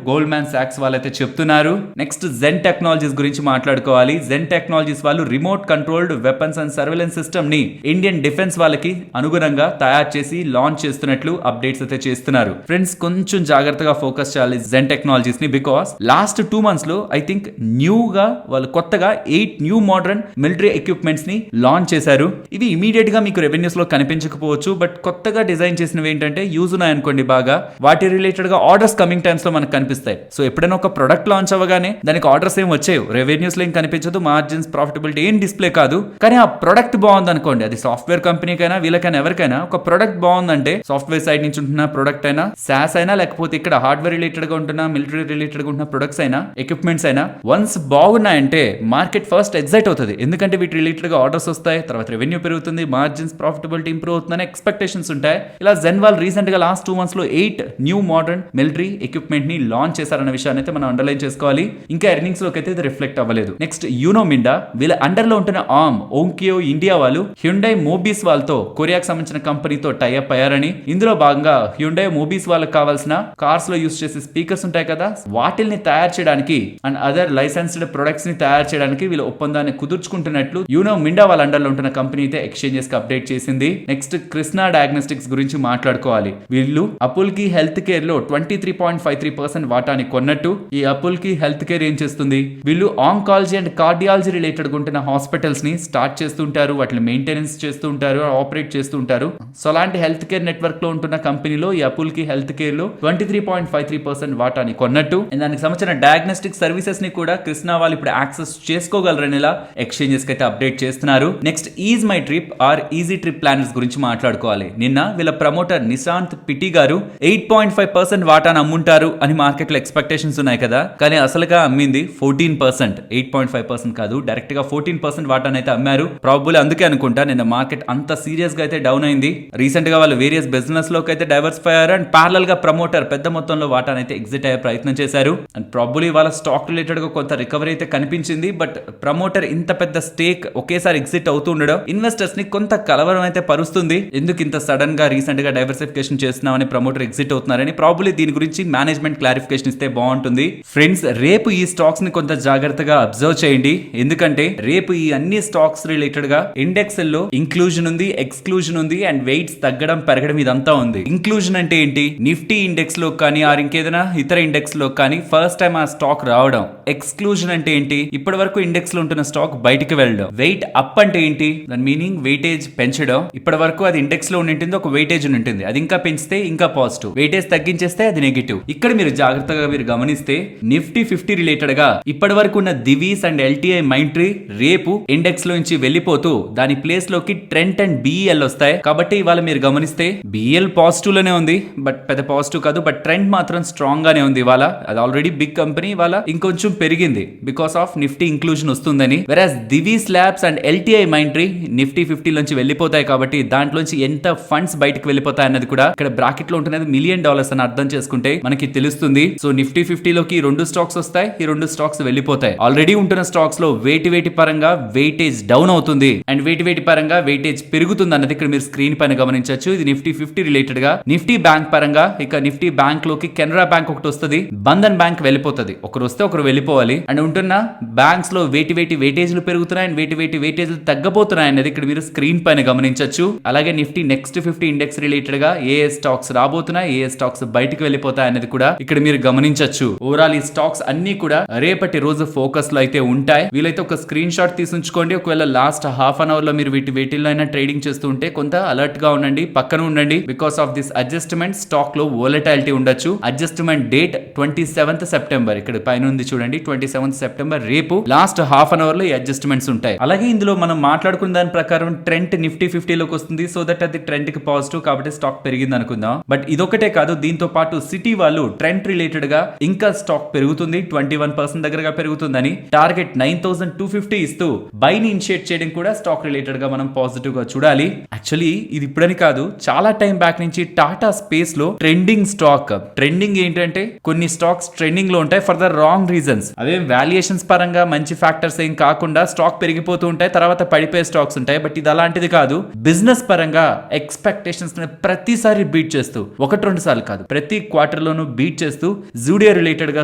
Speaker 1: గోల్డ్మ్యాన్ సాక్స్ వాళ్ళైతే చెప్తున్నారు. నెక్స్ట్ జెన్ టెక్నాలజీస్ గురించి మాట్లాడుకోవాలి. జెన్ టెక్నాలజీస్ వాళ్ళు remote controlled weapons and surveillance system ని ఇండియన్ డిఫెన్స్ వాళ్ళకి అనుగుణంగా తయారు చేసి లాంచ్ చేస్తున్నట్లు అప్డేట్స్ అయితే చేస్తున్నారు. ఫ్రెండ్స్, కొంచెం జాగ్రత్తగా ఫోకస్ చేయాలి జెన్ టెక్నాలజీస్ ని, బికాస్ లాస్ట్ 2 months లో ఐ థింక్ న్యూగా వాళ్ళు కొత్తగా 8 న్యూ మోడర్న్ మిలిటరీ ఎక్విప్మెంట్స్ ని లాంచ్ చేశారు. ఇవి ఇమీడియట్ గా మీకు రెవెన్యూస్ లో కనిపించకపోవచ్చు, బట్ కొత్తగా డిజైన్ చేసినవి ఏంటంటే యూజ్ ఉన్నాయనుకోండి బాగా, వాటి రిలేటెడ్ గా ఆర్డర్స్ కమింగ్ టైమ్స్ లో మనకు కనిపిస్తాయి. సో ఎప్పుడైనా ఒక ప్రొడక్ట్ లాంచ్ అవ్వగానే దానికి ఆర్డర్స్ ఏం వచ్చాయి, రెవెన్యూస్ లో ఏం కనిపించదు, మార్జిన్స్, ప్రాఫిటబిలిటీ ఏం డిస్ప్లే కాదు. కానీ ఆ ప్రొడక్ట్ బాగుంది అనుకోండి, అది సాఫ్ట్వేర్ కంపెనీకైనా వీళ్ళకైనా ఎవరికైనా ఒక ప్రొడక్ట్ బాగుందంటే సాఫ్ట్వేర్ సైడ్ నుంచి ఉంటున్న ప్రొడక్ట్ అయినా, సాస్ అయినా, లేకపోతే ఇక్కడ హార్డ్వేర్ రిలేటెడ్ గా ఉంటున్న, మిలిటరీ రిలేటెడ్ గా ఉంటున్న ప్రొడక్ట్స్ అయినా, ఎక్విప్మెంట్స్ అయినా వన్స్ బాగున్నాయంటే మార్కెట్ ఫస్ట్ ఎగ్జైట్ అవుతుంది. ఎందుకంటే వీటి రిలేటెడ్ గా ఆర్డర్స్ వస్తాయి, తర్వాత రెవెన్యూ పెరుగుతుంది, మార్జిన్స్ ప్రాఫిటబిలిటీ ఇంప్రూవ్ అవుతుందని ఎక్స్పెక్టేషన్స్ ఉంటాయి. ఇలా జెన్వాల్ రీసెంట్ గా లాస్ట్ 2 months లో 8 న్యూ మోడర్న్ మిలిటరీ ఎక్విప్మెంట్ ని లాంచ్ చేశారన్న విషయాన్ని అయితే మనం అండర్లైన్ చేసుకోవాలి. ఇంకా ఎర్నింగ్స్ లోకి అయితే ఇది రిఫ్లెక్ట్ అవ్వలేదు. నెక్స్ట్ యూనో మిండా, వీళ్ళ అండర్ లో ఉంటున్న ఆర్మ్ ఓంకియో ఇండియా వాళ్ళు హ్యుండై మోబీస్ వాళ్ళతో, కొరియాకి సంబంధించిన కంపెనీతో టైఅప్ అయ్యారని, ఇందులో భాగంగా హ్యుండై మోబీస్ వాళ్ళకి కావాల్సిన కార్స్ లో యూస్ చేసే స్పీకర్స్ ఉంటాయి కదా, వాటిల్ని తయారు చేయడానికి అండ్ అదర్ లైసెన్స్డ్ ప్రొడక్ట్స్ ని తయారు చేయడానికి వీళ్ళ ఒప్పందాన్ని కుదుర్చుకుంటున్నట్లు యూనో మిండా వాళ్ళ అండర్ లో ఉంటున్న కంపెనీ అయితే ఎక్స్చేంజెస్ కి అప్డేట్ చేసింది. నెక్స్ట్ కృష్ణా డయాగ్నోస్టిక్స్ గురించి మాట్లాడుకోవాలి. వీళ్ళు అపుల్కి హెల్త్ కేర్ లో 23.53% వాటాని కొన్నట్టు. ఈ అపుల్కి హెల్త్ కేర్ ఏం చేస్తుంది, వీళ్ళు ఆంకాలజీ అండ్ కార్డియాలజీ రిలేటెడ్ ఉంటున్న హాస్పిటల్స్ ని స్టార్ట్ చేస్తూ ఉంటారు, వాటిని మెయింటెనెన్స్ చేస్తూ ఉంటారు, ఆపరేట్ చేస్తూ ఉంటారు. సో అలాంటి హెల్త్ కేర్ నెట్వర్క్ లో ఉంటున్న కంపెనీలో ఈ అపుల్కి హెల్త్ కేర్ లో 23.53% వాటాని కొన్నట్టు. దానికి సంబంధించిన డయాగ్నోస్టిక్ సర్వీసెస్ ని కూడా కృష్ణా వాళ్ళు ఇప్పుడు యాక్సెస్ చేసుకోగలరని ఇలా ఎక్స్చేంజెస్ కి అయితే అప్డేట్ చేస్తున్నారు. Next EaseMyTrip or Easy Trip Planners గురించి మాట్లాడుకోవాలి. నిన్న వీళ్ళ ప్రమోటర్ నిశాంత్ పిటి గారు 8.5% వాటాను అమ్ముంటారు అని మార్కెట్ లో ఎక్స్పెక్టేషన్స్ ఉన్నాయి కదా, కానీ అసలుగా అమ్మింది 14%, 8.5% కాదు, డైరెక్ట్ గా 14% వాటాను అయితే అమ్మారు. ప్రాబబుల్ అందుకే అనుకుంటా నిన్న మార్కెట్ అంత సీరియస్ గా అయితే డౌన్ అయింది. రీసెంట్ గా వాళ్ళు వేరియస్ బిజినెస్ లోకి అయితే డైవర్సిఫై అయ్యారు అండ్ ప్యారలల్ గా ప్రమోటర్ పెద్ద మొత్తంలో వాటాను అయితే ఎగ్జిట్ అయ్యే ప్రయత్నం చేశారు. అండ్ ప్రాబబుల్లీ వాళ్ళ స్టాక్ రిలేటెడ్ గా కొంత రికవరీ అయితే కనిపించింది. బట్ ప్రమోటర్ ఇంత పెద్ద స్టేక్ ఒకేసారి ఎగ్జిట్ అవుతూ ఉండడం ఇన్వెస్టర్స్ ని కొంత కలవరం అయితే పరుస్తుంది. ఎందుకు ఇంత సడన్ గా రీసెంట్ గా డైవర్సిఫికేషన్ చేస్తున్నామని ప్రమోటర్ ఎగ్జిట్ అవుతున్నారని ప్రాబబుల్లీ దీని గురించి మేనేజ్మెంట్ క్లారిఫికేషన్ ఇస్తే బాగుంటుంది. ఫ్రెండ్స్, రేపు ఈ స్టాక్స్ ని కొంత జాగ్రత్తగా అబ్జర్వ్ చేయండి. ఎందుకంటే రేపు ఈ అన్ని స్టాక్స్ రిలేటెడ్ గా ఇండెక్స్ లో ఇంక్లూజన్ ఉంది, ఎక్స్క్లూజన్ ఉంది అండ్ వెయిట్స్ తగ్గడం పెరగడం ఇదంతా ఉంది. ఇంక్లూజన్ అంటే ఏంటి, నిఫ్టీ ఇండెక్స్ లో కానీ ఆర్ ఇంకేదైనా ఇతర ఇండెక్స్ లో కానీ ఫస్ట్ టైం ఆ స్టాక్ రావడం. ఎక్స్క్లూజన్ అంటే ఏంటి, ఇప్పటి వరకు ఇండెక్స్ లో ఉంటున్న స్టాక్ బయటికి వెళ్ళడం. వెయిట్ అప్ అంటే ఏంటి, దాని మీనింగ్ వెయిటేజ్ పెంచడం. ఇప్పటి వరకు అది ఇండెక్స్ లో ఉంటుంది, ఒక వెయిటేజ్ ఉంటుంది, అది ఇంకా పెంచితే ఇంకా పాజిటివ్, వెయిటేజ్ తగ్గించేస్తే అది నెగిటివ్. ఇక్కడ మీరు జాగ్రత్తగా మీరు గమనిస్తే నిఫ్టీ 50 రిలేటెడ్ గా ఇప్పటి వరకు ఉన్న దివీస్ అండ్ ఎల్టీఐ మైంట్రీ రేపు ఇండెక్స్ లో నుంచి వెళ్ళిపోతూ దాని ప్లేస్ లోకి ట్రెంట్ అండ్ బిఎల్ వస్తాయి. కాబట్టి ఇవాళ మీరు గమనిస్తే బిఎల్ పాజిటివ్ లోనే ఉంది, బట్ పెద్ద పాజిటివ్ కాదు, బట్ ట్రెండ్ మాత్రం స్ట్రాంగ్ గానే ఉంది. ఇవాళ అది ఆల్రెడీ బిగ్ కంపెనీ, ఇవాళ ఇంకొంచెం పెరిగింది బికాస్ ఆఫ్ నిఫ్టీ ఇంక్లూజన్ వస్తుందని. వెరాస్ దివీస్ ల్యాబ్స్ అండ్ ఎల్టీఐ మైంట్రీ నిఫ్టీ 50 నుంచి వెళ్ళిపోతాయి. కాబట్టి దాంట్లోంచి ఎంత ఫండ్స్ బయటకు వెళ్ళిపోతాయి అన్నది కూడా ఇక్కడ బ్రాకెట్ లో ఉంటున్నది $1 million అని అర్థం చేసుకుంటే మనకి తెలుస్తుంది. సో నిఫ్టీ 50 లోకి 2 స్టాక్స్ వస్తాయి, ఈ 2 స్టాక్స్ వెళ్ళిపోతాయి. ఆల్రెడీ ఉంటున్న స్టాక్స్ లో వేటి పరంగా వెయిటేజ్ డౌన్ అవుతుంది అండ్ వేటి పరంగా వెయిటేజ్ పెరుగుతుంది అన్నది ఇక్కడ మీరు స్క్రీన్ పైన గమనించవచ్చు. ఇది నిఫ్టీ 50 రిలేటెడ్ గా. నిఫ్టీ బ్యాంక్ పరంగా ఇక నిఫ్టీ బ్యాంక్ లోకి కెనరా బ్యాంక్ ఒకటి వస్తుంది, బంధన్ బ్యాంక్ వెళ్ళిపోతుంది. ఒకరు వస్తే ఒకరు వెళ్ళిపోవాలి. అండ్ ఉంటున్న బ్యాంక్స్ లో వేటి వెయిటేజ్లు పెరుగుతున్నాయి అండ్ వేటి వెయిటేజ్లు తగ్గబోతున్నాయి అనేది ఇక్కడ మీరు స్క్రీన్ పైన గమనించవచ్చు. అలాగే నిఫ్టీ నెక్స్ట్ 50 ఇండెక్స్ రిలేటెడ్ గా ఏ స్టాక్స్ రాబోతున్నాయి, ఏ స్టాక్స్ బయటకు వెళ్ళిపోతాయి అనేది కూడా ఇక్కడ మీరు గమనించవచ్చు. ఓవరాల్ ఈ స్టాక్స్ అన్ని కూడా రేపటి రోజు ఫోకస్ లో అయితే ఉంటాయి. వీలైతే ఒక స్క్రీన్ షాట్ తీసి ఉంచుకోండి. ఒకవేళ లాస్ట్ హాఫ్ అన్ అవర్ లో మీరు వీటిలో అయినా ట్రేడింగ్ చేస్తూ ఉంటే కొంత అలర్ట్ గా ఉండండి, పక్కన ఉండండి. Because of this adjustment stock లో వోలటాలిటీ ఉండొచ్చు. అడ్జస్ట్మెంట్ డేట్ 27th September, ఇక్కడ పైన ఉంది చూడండి, 27th September రేపు లాస్ట్ హాఫ్ అన్ అవర్ లో ఈ అడ్జస్ట్మెంట్స్ ఉంటాయి. అలాగే ఇందులో మనం మాట్లాడుకున్న దాని ప్రకారం ట్రెండ్ నిఫ్టీ 50 లోకి వస్తుంది. సో దట్ అది ట్రెండ్ కి పాజిటివ్, కాబట్టి స్టాక్ పెరిగింది అనుకుందాం. బట్ ఇదొకటే కాదు, దీంతో పాటు సిటీ వాళ్ళు ట్రెండ్ రిలేటెడ్ గా ఇంకా స్టాక్ పెరుగుతుంది, 21% దగ్గరగా పెరుగుతుందని టార్గెట్ 9250 ఇస్తూ బై ని ఇనిషియేట్ చేయడం కూడా స్టాక్ రిలేటెడ్ గా మనం పాజిటివ్ గా చూడాలి. యాక్చువల్లీ ఇది ఇప్పుడని కాదు, చాలా టైం బ్యాక్ నుంచి టాటా స్పేస్ లో ట్రెండింగ్ స్టాక్. ట్రెండింగ్ ఏంటంటే కొన్ని స్టాక్స్ ట్రెండింగ్ లో ఉంటాయి for the wrong reasons. Away valuations పరంగా మంచి ఫ్యాక్టర్స్ ఏం కాకుండా స్టాక్ పెరిగిపోతూ ఉంటాయి, తర్వాత పడిపోయే స్టాక్స్ ఉంటాయి. బట్ ఇది అలాంటిది కాదు. బిజినెస్ పరంగా ఎక్స్పెక్టేషన్స్ ప్రతిసారి బీట్ చేస్తూ, 1-2 సార్లు కాదు, ప్రతి క్వార్టర్ లోను బీట్ చేస్తూ జూడియో రిలేటెడ్ గా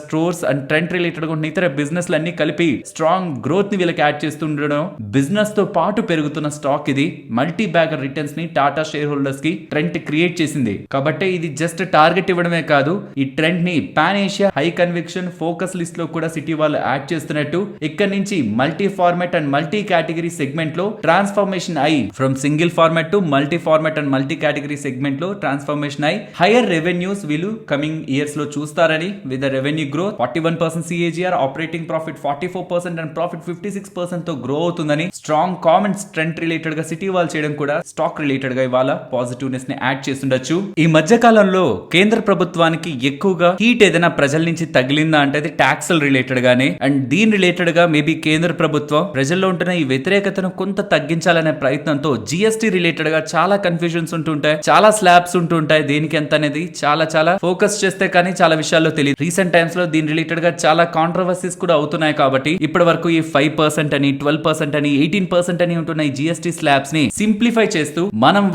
Speaker 1: స్టోర్స్ అండ్ ట్రెండ్ రిలేటెడ్ గా ఉన్న ఇతర బిజినెస్ లన్నీ కలిపి స్ట్రాంగ్ గ్రోత్ ని వీళ్ళకి యాడ్ చేస్తుండడం, బిజినెస్ తో పాటు పెరుగుతున్న స్టాక్ ఇది. మల్టీ బ్యాగర్ రిటర్న్స్ ని టాటా షేర్ హోల్డర్స్ కి ట్రెండ్ క్రియేట్ చేసింది. కాబట్టి ఇది జస్ట్ టార్గెట్ ఇవ్వడమే కాదు, ఈ ట్రెండ్ ని pan Asia high conviction focus list లో కూడా సిటీ వాళ్ళు యాడ్ చేస్తున్నట్టు. ఇక్కడ నుంచి multi format and multi category segment లో ట్రాన్స్ఫర్మేషన్ అయి, from single format to multi format and multi category segment లో ట్రాన్స్ఫర్మేషన్ అయి హైయర్ రెవెన్యూస్ వీళ్ళు కమింగ్ ఇయర్స్ లో చూస్తారని. With the revenue growth 41% CAGR, operating profit 44% and profit 56% తో grow అవుతుందని strong comments trend related గా సిటీ వాళ్ళు చేయడం కూడా స్టాక్ రిలేటెడ్ రిలేటెడ్ గా ఇవాళ పాజిటివ్నెస్ ని యాడ్ చేస్తుండొచ్చు. ఈ మధ్య కాలంలో కేంద్ర ప్రభుత్వానికి ఎక్కువగా హీట్ ఏదైనా ప్రజల నుంచి తగిలిందా అంటే అది ట్యాక్స్ రిలేటెడ్ గానే, అండ్ దీని రిలేటెడ్ గా మేబీ కేంద్ర ప్రభుత్వం ప్రజల్లో ఉంటున్న ఈ వ్యతిరేకతను కొంత తగ్గించాలనే ప్రయత్నంతో జిఎస్టీ రిలేటెడ్ గా చాలా కన్ఫ్యూజన్స్ ఉంటుంటాయి, చాలా స్లాబ్స్ ఉంటుంటాయి. దేనికి ఎంత అనేది చాలా ఫోకస్ చేస్తే కానీ చాలా విషయాల్లో తెలియదు. రీసెంట్ టైమ్స్ లో దీని రిలేటెడ్ గా చాలా కాంట్రవర్సీస్ కూడా అవుతున్నాయి. కాబట్టి ఇప్పటి వరకు ఈ 5% అని 12% అని 18% అని ఉంటున్న ఈ జిఎస్టీ స్లాబ్స్ ని సింప్లిఫై చేస్తూ మనం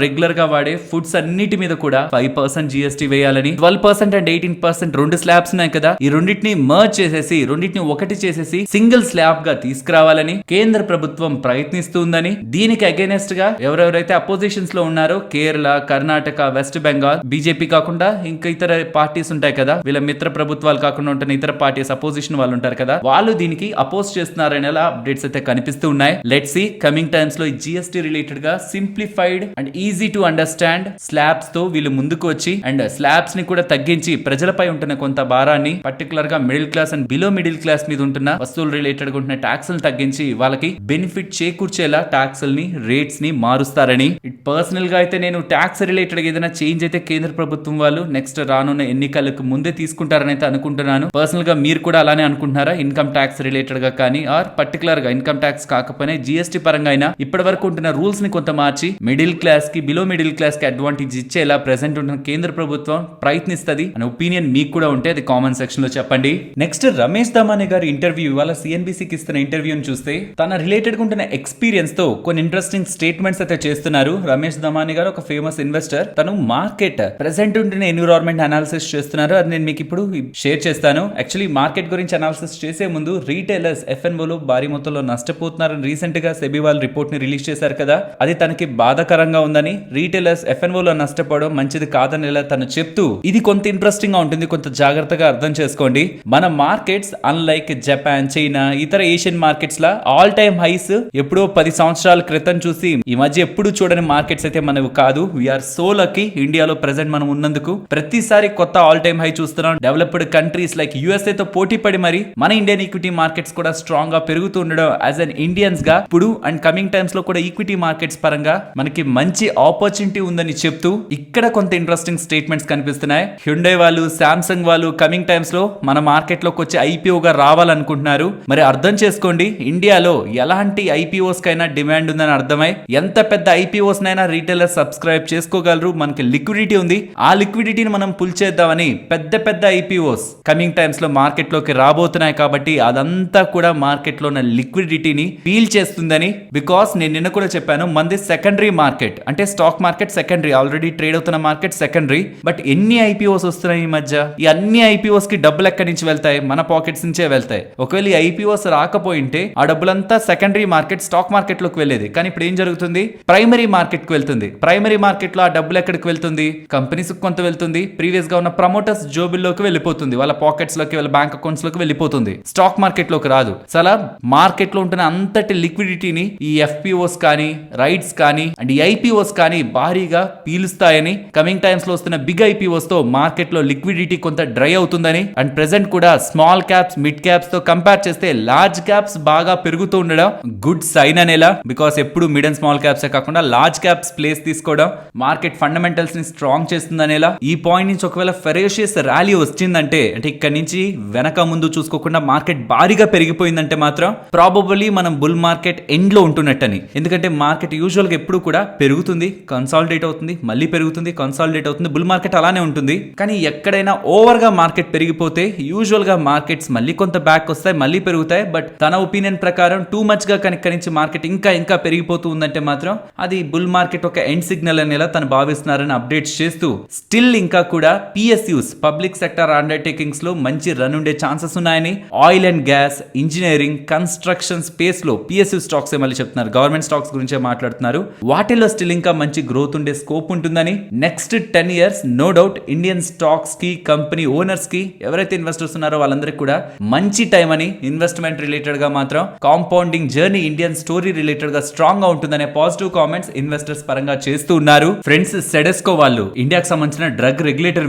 Speaker 1: రెగ్యులర్ గా వాడే ఫుడ్స్ అన్నిటి మీద కూడా 5% జిఎస్టీ వేయాలని, 12% అండ్ 18% రెండు స్లాబ్స్ ఉన్నాయి కదా, ఈ రెండింటిని మర్జ్ చేసేసి రెండింటిని ఒకటి చేసేసి సింగిల్ స్లాబ్ గా తీసుకురావాలని కేంద్ర ప్రభుత్వం ప్రయత్నిస్తుందని, దీనికి అగైనెస్ట్ గా ఎవరెవరైతే అపోజిషన్స్ లో ఉన్నారో కేరళ, కర్ణాటక, వెస్ట్ బెంగాల్, బీజేపీ కాకుండా ఇంకా ఇతర పార్టీస్ ఉంటాయి కదా, వీళ్ళ మిత్ర ప్రభుత్వాలు కాకుండా ఉంటున్న ఇతర పార్టీస్ అపోజిషన్ వాళ్ళు ఉంటారు కదా, వాళ్ళు దీనికి అపోజ్ చేస్తున్నారనే అప్డేట్స్ అయితే కనిపిస్తూ ఉన్నాయి. లెట్స్ సీ కమింగ్ టైమ్స్ లో ఈ జిఎస్టీ రిలేటెడ్ గా simplified and easy to understand slabs తో వీళ్ళు ముందుకు వచ్చి అండ్ స్లాబ్స్ ని కూడా తగ్గించి ప్రజలపై ఉంటున్న కొంత భారాన్ని పర్టికులర్ గా middle class and below middle class మీద ఉంటున్న వస్తువులు రిలేటెడ్ గా ఉంటున్న ట్యాక్స్ తగ్గించి వాళ్ళకి బెనిఫిట్ చేకూర్చేలా ట్యాక్స్ ని రేట్స్ ని మారుస్తారని, పర్సనల్ గా అయితే నేను ట్యాక్స్ రిలేటెడ్ గా ఏదైనా చేంజ్ అయితే కేంద్ర ప్రభుత్వం వాళ్ళు నెక్స్ట్ రానున్న ఎన్నికలకు ముందే తీసుకుంటారని అయితే అనుకుంటున్నాను. పర్సనల్ గా మీరు కూడా అలానే అనుకుంటున్నారా? ఇన్కమ్ ట్యాక్స్ రిలేటెడ్ గా కానీ ఆర్ పర్టికులర్ గా ఇన్కమ్ ట్యాక్స్ కాకపోయినా జిఎస్టీ పరంగా అయినా ఇప్పటి వరకు ఉంటున్న రూల్స్ ని కొంత మార్చి మిడిల్ క్లాస్ కి బిలో మిడిల్ క్లాస్ కి అడ్వాంటేజ్ ఇచ్చేలా ప్రెసెంట్ ఉంటున్న కేంద్ర ప్రభుత్వం ప్రయత్నిస్తుంది అనే ఒపీనియన్ మీకు కూడా ఉంటే అది కామెంట్ సెక్షన్ లో చెప్పండి. నెక్స్ట్ రమేష్ దమానీ గారి ఇంటర్వ్యూ ఇవాళ సిఎన్బిసికి ఇస్తున్న ఇంటర్వ్యూని చూస్తే తన రిలేటెడ్ ఉంటున్న ఎక్స్పీరియన్స్ తో కొన్ని ఇంట్రెస్టింగ్ స్టేట్మెంట్స్ అయితే చేస్తున్నారు. రమేష్ దమానీ గారు ఒక ఫేమస్ ఇన్వెస్టర్, తను మార్కెట్ ప్రెసెంట్ ఉంటున్న ఎన్విరాన్మెంట్ అనాలిసిస్ చేస్తున్నారు. అది నేను మీకు ఇప్పుడు షేర్ చేస్తాను. యాక్చువల్లీ మార్కెట్ గురించి అనాలిసిస్ చేసే ముందు రీటైలర్స్ ఎఫ్ఎన్ఓలో భారీ మొత్తంలో నష్టపోతున్నారని రీసెంట్ గా సెబీ వాళ్ళు రిపోర్ట్ ని రిలీజ్ చేశారు కదా, అది తనకి బాధాకరంగా ఉందని, రీటైలర్స్ ఎఫ్ఎన్ఓలో నష్టపోవడం మంచిది కాదని తను చెప్తూ ఇది కొంత ఇంట్రెస్టింగ్ గా ఉంటుంది, కొంత జాగ్రత్తగా అర్థం చేసుకోండి. మన మార్కెట్స్ అన్లైక్ జపాన్, చైనా, ఇతర ఏషియన్ మార్కెట్స్ లా ఆల్ టైమ్ హైస్ ఎప్పుడో 10 సంవత్సరాల క్రితం చూసి ఈ మధ్య ఎప్పుడు చూడని మార్కెట్స్ అయితే మనవి కాదు. వీఆర్ సో లక్కీ ఇండియాలో ప్రెసెంట్ మనం ఉన్నందుకు. ప్రతిసారి కొత్త ఆల్ టైమ్ హై చూస్తున్నాం. డెవలప్డ్ కంట్రీస్ లైక్ యుఎస్ఏ తో పోటీ పడి మరి మన ఇండియన్ ఈక్విటీ మార్కెట్స్ కూడా స్ట్రాంగ్ గా పెరుగుతూ ఉండడం యాజ్ అన్ ఇండియన్స్ గా ఇప్పుడు అండ్ కమింగ్ టైమ్స్ లో కూడా ఈక్విటీ మార్కెట్స్ పరంగా మనకి మంచి ఆపర్చునిటీ ఉందని చెప్తూ ఇక్కడ కొంత ఇంట్రెస్టింగ్ స్టేట్మెంట్స్ కనిపిస్తున్నాయి. హ్యుండై వాళ్ళు, శాంసంగ్ వాళ్ళు కమింగ్ టైమ్స్ లో మన మార్కెట్ లోకి వచ్చి ఐపీఓగా రావాలనుకుంటున్నారు. మరి అర్థం చేసుకోండి, ఇండియాలో ఎలాంటి ఐపీఓస్ కైనా డిమాండ్ ఉందని అర్థమై ఎంత పెద్ద ఐపీఓస్ నైనా రీటైలర్ సబ్స్క్రైబ్ చేసుకోగలరు. మనకి లిక్విడిటీ ఉంది, ఆ లిక్విడిటీని మనం పుల్ చేద్దామని పెద్ద ఐపీఓస్ కమింగ్ టైమ్స్ లో మార్కెట్ లోకి రాబోతున్నాయి. కాబట్టి అదంతా కూడా మార్కెట్ లో ఉన్న లిక్విడిటీని పీల్ చేస్తుందని, బికాస్ నేను నిన్న కూడా చెప్పాను మంది సెకండరీ మార్కెట్ అంటే stock market secondary, already trade అవుతున్న మార్కెట్ సెకండరీ. బట్ ఎన్ని ఐపీఓస్ వస్తున్నాయి ఈ మధ్య, ఈ అన్ని ఐపీఓస్ కి డబ్బులు ఎక్కడి నుంచి వెళ్తాయి? మన పాకెట్స్ నుంచే వెళ్తాయి. ఒకవేళ ఈ ఐపీఓస్ రాకపోయింటే ఆ డబ్బులంతా సెకండరీ మార్కెట్ స్టాక్ మార్కెట్ లోకి వెళ్ళేది. కానీ ఇప్పుడు ఏం జరుగుతుంది? ప్రైమరీ మార్కెట్ కు వెళ్తుంది. ప్రైమరీ మార్కెట్ లో ఆ డబ్బులు ఎక్కడికి వెళ్తుంది? కంపెనీస్ కొంత వెళ్తుంది, ప్రీవియస్ గా ఉన్న ప్రమోటర్స్ జోబుల్లోకి వెళ్ళిపోతుంది, వాళ్ళ పాకెట్స్ లోకి, వాళ్ళ బ్యాంక్ అకౌంట్స్ లోకి వెళ్ళిపోతుంది, స్టాక్ మార్కెట్ లోకి రాదు. అలా మార్కెట్ లో ఉంటున్న అంతటి లిక్విడిటీని ఈ ఎఫ్పిఓస్ కానీ, రైట్స్ కానీ అండ్ ఈ ఐపీఓస్ కానీ భారీగా పీలుస్తాయని, కమింగ్ టైమ్స్ లో వస్తున్న బిగ్ ఐపీఓస్ తో మార్కెట్ లో లిక్విడిటీ కొంత డ్రై అవుతుందని, అండ్ ప్రెసెంట్ కూడా స్మాల్ క్యాప్స్, మిడ్ క్యాప్స్ తో కంపేర్ చేస్తే లార్జ్ క్యాప్స్ బాగా పెరుగుతూ ఉండడం గుడ్ సైన్ అనేలా. బికాస్ ఎప్పుడు మిడ్ అండ్ స్మాల్ క్యాప్స్ కాకుండా లార్జ్ క్యాప్స్ ప్లేస్ తీసుకోవడం మార్కెట్ ఫండమెంటల్స్ ని స్ట్రాంగ్ చేస్తుందనేలా. ఈ పాయింట్ నుంచి ఒకవేళ ఫెరేషియస్ ర్యాలీ వచ్చిందంటే, అంటే ఇక్కడ నుంచి వెనక ముందు చూసుకోకుండా మార్కెట్ భారీగా పెరిగిపోయిందంటే మాత్రం ప్రాబబుల్లీ మనం బుల్ మార్కెట్ ఎండ్ లో ఉంటున్నట్టని. ఎందుకంటే మార్కెట్ యూజువల్ గా ఎప్పుడు కూడా పెరుగుతుంది, కన్సాలిడేట్ అవుతుంది, మళ్ళీ పెరుగుతుంది, కన్సాలిడేట్ అవుతుంది. బుల్ మార్కెట్ అలానే ఉంటుంది. కానీ ఎక్కడైనా ఓవర్ గా మార్కెట్ పెరిగిపోతే యూజువల్ గా మార్కెట్స్ మళ్ళీ కొంత బ్యాక్ వస్తాయి, మళ్ళీ పెరుగుతాయి. బట్ తన ఒపీనియన్ ప్రకారం టూ మచ్ గా కనుక నుంచి మార్కెట్ ఇంకా పెరిగిపోతూ ఉందంటే మాత్రం అది బుల్ మార్కెట్ ఒక ఎండ్ సిగ్నల్ అనేలా తను భావిస్తున్నారని అప్డేట్స్ చేస్తూ, స్టిల్ ఇంకా కూడా పిఎస్యూస్ పబ్లిక్ సెక్టర్ అండర్టేకింగ్స్ లో మంచి రన్ ఉండే ఛాన్సెస్ ఉన్నాయని, oil and gas, engineering, construction space లో పిఎస్యూ స్టాక్స్ మళ్ళీ చెప్తున్నారు, గవర్నమెంట్ స్టాక్స్ గురించే మాట్లాడుతున్నారు. వాటిలో స్టిల్ ఇంకా మంచి గ్రోత్ ఉండే స్కోప్ ఉంటుందని, next 10 years no doubt Indian stocks కి, కంపెనీ ఓనర్స్ కి, ఎవరైతే ఇన్వెస్టర్స్ ఉన్నారో వాళ్ళందరికీ కూడా మంచి టైం అని, ఇన్వెస్ట్మెంట్ రిలేటెడ్ గా మాత్రం compounding journey Indian story related గా స్ట్రాంగ్ గా ఉంటుందనే పాజిటివ్ కామెంట్స్ ఇన్వెస్టర్స్ పరంగా చేస్తూ ఉన్నారు. ఫ్రెండ్స్, సెడెస్కో వాళ్ళు ఇండియాకి సంబంధించిన డ్రగ్ రెగ్యులేటర్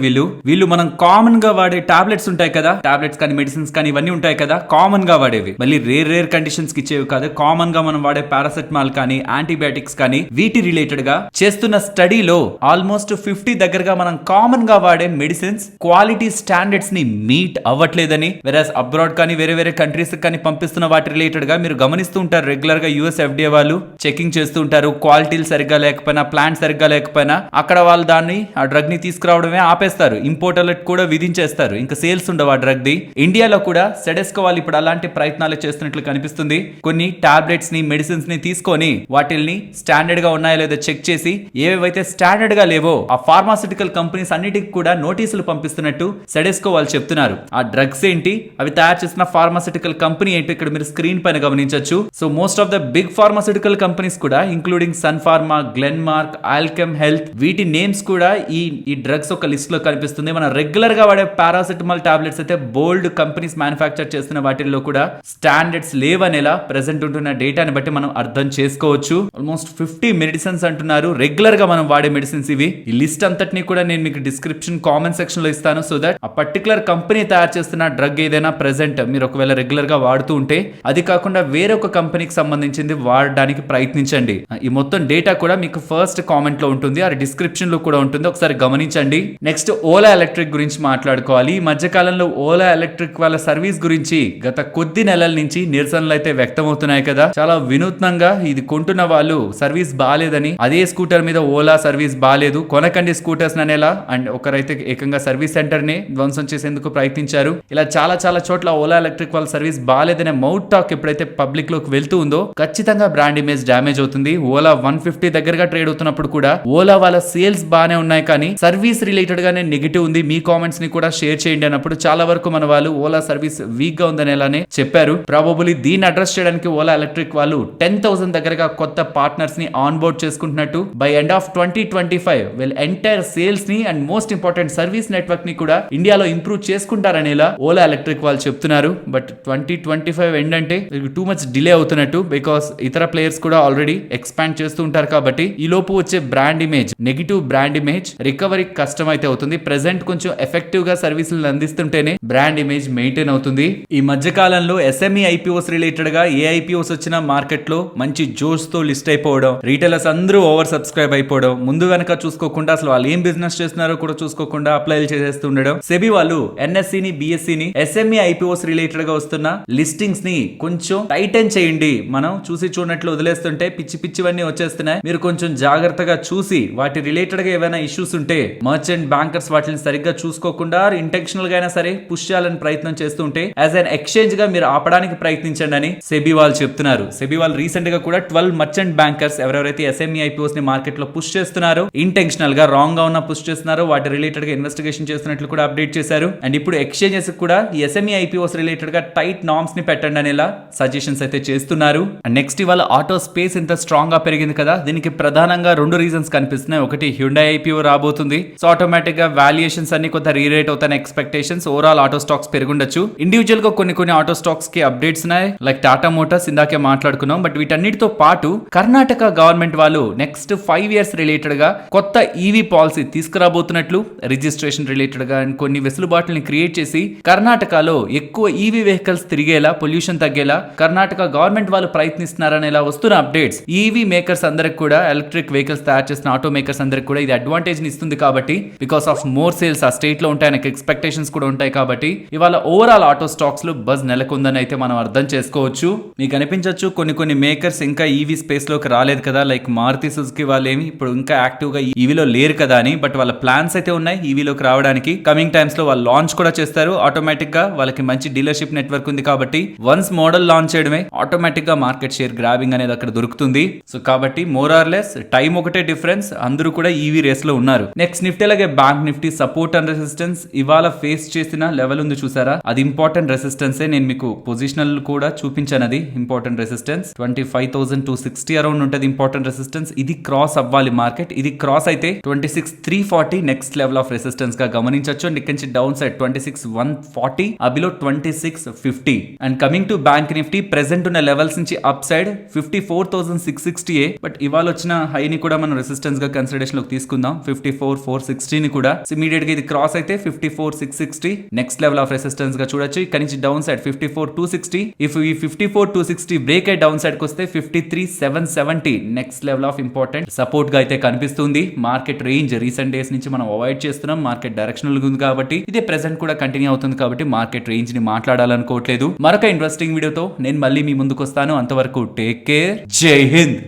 Speaker 1: వీళ్ళు మనం కామన్ గా వాడే టాబ్లెట్స్ ఉంటాయి కదా, టాబ్లెట్స్ కానీ మెడిసిన్స్ కానీ ఇవన్నీ ఉంటాయి కదా, కామన్ గా వాడేవి, మళ్ళీ రేర్ కండిషన్స్ కి ఇచ్చేవి కాదు. కామన్ గా మనం వాడే పారాసెటమాల్ కానీ, యాంటీబయాటిక్ యాంటీబయాటిక్స్ కానీ వీటి రిలేటెడ్ గా చేస్తున్న స్టడీలో ఆల్మోస్ట్ 50 దగ్గరగా మనం కామన్ గా వాడే మెడిసిన్స్ క్వాలిటీ స్టాండర్డ్స్ ని మీట్ అవ్వట్లేదని, వెరాస్ అబ్రాడ్ కానీ వేరే వేరే కంట్రీస్ కానీ పంపిస్తున్న వాటి రిలేటెడ్ గా మీరు గమనిస్తూ ఉంటారు. రెగ్యులర్ గా యూఎస్ FDA వాళ్ళు చెకింగ్ చేస్తూ ఉంటారు. క్వాలిటీలు సరిగ్గా లేకపోయినా, ప్లాంట్ సరిగ్గా లేకపోయినా అక్కడ వాళ్ళు దాన్ని ఆ డ్రగ్ ని తీసుకురావడమే ఆపేస్తారు. ఇంపోర్ట్ అలర్ట్ కూడా విధించేస్తారు. ఇంకా సేల్స్ ఉండవు ఆ డ్రగ్ ది. ఇండియాలో కూడా సెడెస్కో వాళ్ళు ఇప్పుడు అలాంటి ప్రయత్నాలు చేస్తున్నట్లు కనిపిస్తుంది. కొన్ని టాబ్లెట్స్ ని, మెడిసిన్స్ ని తీసుకొని వాటిల్ని స్టాండర్డ్ గా ఉన్నాయో లేదో చెక్ చేసి ఏవైతే స్టాండర్డ్ గా లేవో ఆ ఫార్మాస్యూటికల్ కంపెనీస్ అన్నిటికి కూడా నోటీసులు పంపిస్తున్నట్టు సెడెస్కో వాళ్ళు చెప్తున్నారు. ఆ డ్రగ్స్ ఏంటి, అవి తయారు చేసిన ఫార్మాస్యూటికల్ కంపెనీ ఏంటి ఇక్కడ మీరు స్క్రీన్ పైన గమనించవచ్చు. So most of the big pharmaceutical companies కూడా ఇంక్లూడింగ్ సన్ ఫార్మా, గ్లెన్మార్క్, ఆల్కెమ్ హెల్త్, వీటి నేమ్స్ కూడా ఈ డ్రగ్స్ ఒక లిస్ట్ లో కనిపిస్తుంది. మన రెగ్యులర్ గా వాడే పారాసిటమాల్ టాబ్లెట్స్ అయితే బోల్డ్ కంపెనీస్ మ్యానుఫ్యాక్చర్ చేస్తున్న వాటిల్లో కూడా స్టాండర్డ్స్ లేవనేలా ప్రెసెంట్ ఉంటున్న డేటాని బట్టి మనం అర్థం చేసుకోవచ్చు. ఆల్మోస్ట్ 50 మెడిసిన్స్ అంటున్నారు, రెగ్యులర్ గా మనం వాడే మెడిసిన్స్ ఇవి. ఈ లిస్ట్ అంతటిని కూడా నేను మీకు డిస్క్రిప్షన్ కామెంట్ సెక్షన్ లో ఇస్తాను. సో దట్ ఆ పర్టికులర్ కంపెనీ తయారు చేస్తున్న డ్రగ్ ఏదైనా ప్రెసెంట్ మీరు ఒకవేళ రెగ్యులర్ గా వాడుతూ ఉంటే అది కాకుండా వేరొక కంపెనీకి సంబంధించింది వాడడానికి ప్రయత్నించండి. ఈ మొత్తం డేటా కూడా మీకు ఫస్ట్ కామెంట్ లో ఉంటుంది, ఆ డిస్క్రిప్షన్ లో కూడా ఉంటుంది, ఒకసారి గమనించండి. నెక్స్ట్ ఓలా ఎలక్ట్రిక్ గురించి మాట్లాడుకోవాలి. ఈ మధ్య కాలంలో ఓలా ఎలక్ట్రిక్ వాళ్ళ సర్వీస్ గురించి గత కొద్ది నెలల నుంచి నిరసనలు అయితే వ్యక్తమవుతున్నాయి కదా. చాలా వినూత్నంగా ఇది కొంటున్న వాళ్ళు సర్వీస్ బాగాలేదని, అదే స్కూటర్ మీద ఓలా సర్వీస్ బాగాలేదు, కొనకండి స్కూటర్స్ అనేలా, అండ్ ఒకరైతే ఏకంగా సర్వీస్ సెంటర్ ని ధ్వంసం చేసేందుకు ప్రయత్నించారు. ఇలా చాలా చాలా చోట్ల ఓలా ఎలక్ట్రిక్ వాళ్ళ సర్వీస్ బాగాలేదనే మౌత్ టాక్ ఎప్పుడైతే పబ్లిక్ లోకి వెళ్తూ ఉందో ఖచ్చితంగా బ్రాండ్ ఇమేజ్ డ్యామేజ్ అవుతుంది. ఓలా 150 దగ్గరగా ట్రేడ్ అవుతున్నప్పుడు కూడా ఓలా వాళ్ళ సేల్స్ బాగానే ఉన్నాయి కానీ సర్వీస్ రిలేటెడ్ గానే నెగిటివ్ ఉంది, మీ కామెంట్స్ ని కూడా షేర్ చేయండి అన్నప్పుడు చాలా వరకు మన వాళ్ళు ఓలా సర్వీస్ వీక్ గా ఉందనేలానే చెప్పారు. ప్రాబబుల్లీ దీన్ని అడ్రస్ చేయడానికి ఓలా ఎలక్ట్రిక్ వాళ్ళు 10,000 దగ్గరగా కొత్త పార్ట్నర్స్ ని ఆన్ బోర్డ్ చేసుకుంటున్నట్టు by end of 2025 will entire sales ని and most important service network ని కూడా ఇండియాలో ఇంప్రూవ్ చేసుకుంటారనేలా ఓలా ఎలక్ట్రిక్ వాళ్ళు చెప్తున్నారు. బట్ 2025 ఎండ్ అంటే టూ మచ్ డిలే అవుతున్నట్టు, బికాస్ ఇతర ప్లేయర్స్ కూడా ఆల్రెడీ ఎక్స్పాండ్ చేస్తూ ఉంటారు కాబట్టి ఈ లోపు వచ్చే brand image, negative brand image recovery కష్టం అయితే అవుతుంది. ప్రెసెంట్ కొంచెం ఎఫెక్టివ్ గా సర్వీసులు అందిస్తుంటేనే బ్రాండ్ ఇమేజ్ మెయింటైన్ అవుతుంది. ఈ మధ్య కాలంలో SME IPOs రిలేటెడ్ గా ఏ IPOs వచ్చినా మార్కెట్ లో మంచి జోష్ తో లిస్ట్ అయిపోవడం, రీటైలర్స్ అందరూ ఓవర్ సబ్స్క్రైబ్ అయిపోవడం, ముందు వెనక చూసుకోకుండా అసలు వాళ్ళు ఏం బిజినెస్ చేస్తున్నారో కూడా చూసుకోకుండా అప్లై చేసేస్తూ ఉండడం. సెబీ వాళ్ళు NSE ని, BSE ని SME IPOs రిలేటెడ్ గా వస్తున్న లిస్టింగ్స్ ని కొంచెం టైటన్ చేయండి, మనం చూసి చూడనట్లు వదిలేస్తుంటే పిచ్చి పిచ్చివన్నీ వచ్చేస్తున్నాయి, మీరు కొంచెం జాగ్రత్తగా చూసి వాటి రిలేటెడ్ గా ఏమైనా ఇష్యూస్ ఉంటే మర్చెంట్ బ్యాంకర్స్ వాటిని సరిగ్గా చూసుకోకుండా ఇంటెన్షనల్ గా అయినా సరే పుష్ చేయాలని ప్రయత్నం చేస్తుంటే యాజ్ అన్ ఎక్స్చేంజ్ గా మీరు ఆపడానికి ప్రయత్నించండి అని సెబీ వాళ్ళు చెప్తున్నారు. సెబీ వాళ్ళు రీసెంట్ గా కూడా 12 మర్చెంట్ బ్యాంకర్స్ ఎవరెవరైతే SME IPOs ని మార్కెట్ లో పుష్ చేస్తున్నారో, ఇంటెన్షనల్ గా రాంగ్ గా ఉన్న పుష్ చేస్తున్నారో వాటి రిలేటెడ్ గా ఇన్వెస్టిగేషన్ చేస్తున్నట్లు కూడా అప్డేట్ చేశారు. అండ్ ఇప్పుడు ఎక్స్చేంజెస్ కూడా ఈ SME IPOs రిలేటెడ్ గా టైట్ నార్మ్స్ ని పెట్టండి అనేలా సజెషన్స్ అయితే చేస్తున్నారు. అండ్ నెక్స్ట్ ఇవాళ ఆటో స్పేస్ ఇంత స్ట్రాంగ్ గా పెరిగింది కదా, దీనికి ప్రధానంగా 2 రీజన్స్ కనిపిస్తున్నాయి. ఒకటి హ్యుండై IPO రాబోతుంది, సో ఆటోమేటిక్ గా వాల్యుయేషన్స్ అన్ని కొంత రీరేట్ అవుతాయి ఎక్స్పెక్టేషన్స్, ఓవరాల్ ఆటో స్టాక్స్ పెరుగుండొచ్చు. ఇండివిజువల్ గా కొన్ని ఆటో స్టాక్స్ కి అప్డేట్స్ ఉన్నాయి, లైక్ టాటా మోటార్స్ ఇందాకే మాట్లాడుకున్నాం. బట్ వీటన్నిటితో పాటు కర్ణాటక గవర్నమెంట్ వాళ్ళు నెక్స్ట్ 5 years రిలేటెడ్ గా కొత్త EV పాలసీ తీసుకురాబోతున్నట్లు, రిజిస్ట్రేషన్ రిలేటెడ్ గా కొన్ని వెసులుబాటుని క్రియేట్ చేసి కర్ణాటకలో ఎక్కువ EV వెహికల్స్ తిరిగేలా, పొల్యూషన్ తగ్గేలా కర్ణాటక గవర్నమెంట్ వాళ్ళు ప్రయత్నిస్తున్నారనేలా వస్తున్న అప్డేట్స్ EV మేకర్స్ అందరికి కూడా, ఎలక్ట్రిక్ వెహికల్స్ తయారు చేసిన ఆటో మేకర్స్ అందరికి కూడా ఇది అడ్వాంటేజ్ ని ఇస్తుంది. కాబట్టి బికాస్ ఆఫ్ మోర్ సేల్స్ ఆ స్టేట్ లో ఉంటాయి, ఎక్స్పెక్టేషన్స్ కూడా ఉంటాయి. కాబట్టి ఇవాళ ఓవరాల్ ఆటో స్టాక్స్ లో బజ్ నెలకొందని అయితే మనం అర్థం చేసుకోవచ్చు. మీకు అనిపించవచ్చు కొన్ని మేకర్స్ ఇంకా EV స్పేస్ లోకి రాలేదు కదా, లైక్ మారుతి సుజుకి వాళ్ళేమి ఇప్పుడు ఇంకా యాక్టివ్ గా ఈవీలో లేరు కదా అని. బట్ వాళ్ళ ప్లాన్స్ అయితే ఉన్నాయి ఈవీలోకి రావడానికి. కమింగ్ టైమ్స్ లో వాళ్ళు లాంచ్ కూడా చేస్తారు. ఆటోమేటిక్ గా వాళ్ళకి మంచి డీలర్షిప్ నెట్వర్క్ ఉంది కాబట్టి వన్స్ మోడల్ లాంచ్ చేయడమే ఆటోమేటిక్ గా మార్కెట్ షేర్ గ్రాబింగ్ అనేది అక్కడ దొరుకుతుంది. సో కాబట్టి మోర్ ఆర్ లెస్ టైం ఒకటే డిఫరెన్స్, అందరూ కూడా ఈవీ రేస్ లో ఉన్నారు. నెక్స్ట్ నిఫ్టీ అలాగే bank Nifty support and resistance ఇవాళ ఫేస్ చేసిన లెవెల్ ఉంది చూసారా, అది ఇంపార్టెంట్ రెసిస్టెన్స్. నేను మీకు పొజిషనల్ కూడా చూపించాను, అది ఇంపార్టెంట్ రెసిస్టెన్స్ 25,260 అరౌండ్ ఉంటుంది ఇంపార్టెంట్ రెసిస్టెన్స్. ఇది క్రాస్ అవ్వాలి మార్కెట్, ఇది క్రాస్ అయితే 26,340 నెక్స్ట్ లెవెల్ ఆఫ్ రెసిస్టెన్స్ గా గమనించవచ్చు. అండ్ ఇక్కడ నుంచి down side 26,140 అబిలో 26,50. And coming to bank Nifty present ఉన్న లెవెల్స్ నుంచి అప్ సైడ్ 54,660. బట్ ఇవాళ వచ్చిన హైని కూడా మనం రెసిస్టెన్స్ గా కన్సిడరేషన్ లోకి తీసుకుందాం. 54,460 ని కూడా ఇమీడియట్ గా ఇది క్రాస్ అయితే 54,660 నెక్స్ట్ లెవెల్ ఆఫ్ రెసిస్టెన్స్ గా చూడొచ్చు. ఇక్కడ నుంచి డౌన్ సైడ్ 54,260. ఇఫ్ ఈ 54,260 బ్రేక్ అయి డౌన్ సైడ్ కి వస్తే 53,760 1170 next level of important support గా అయితే కనిపిస్తుంది. మార్కెట్ రేంజ్ రీసెంట్ డేస్ నుంచి మనం అవాయిడ్ చేస్తున్నాం. మార్కెట్ డైరెక్షనల్ ఉంది కాబట్టి ఇదే ప్రెసెంట్ కూడా కంటిన్యూ అవుతుంది కాబట్టి మార్కెట్ రేంజ్ ని మాట్లాడాలనుకోవట్లేదు. మరొక ఇంట్రెస్టింగ్ వీడియోతో నేను మళ్ళీ మీ ముందుకు వస్తాను. అంతవరకు టేక్ కేర్. జై హింద్.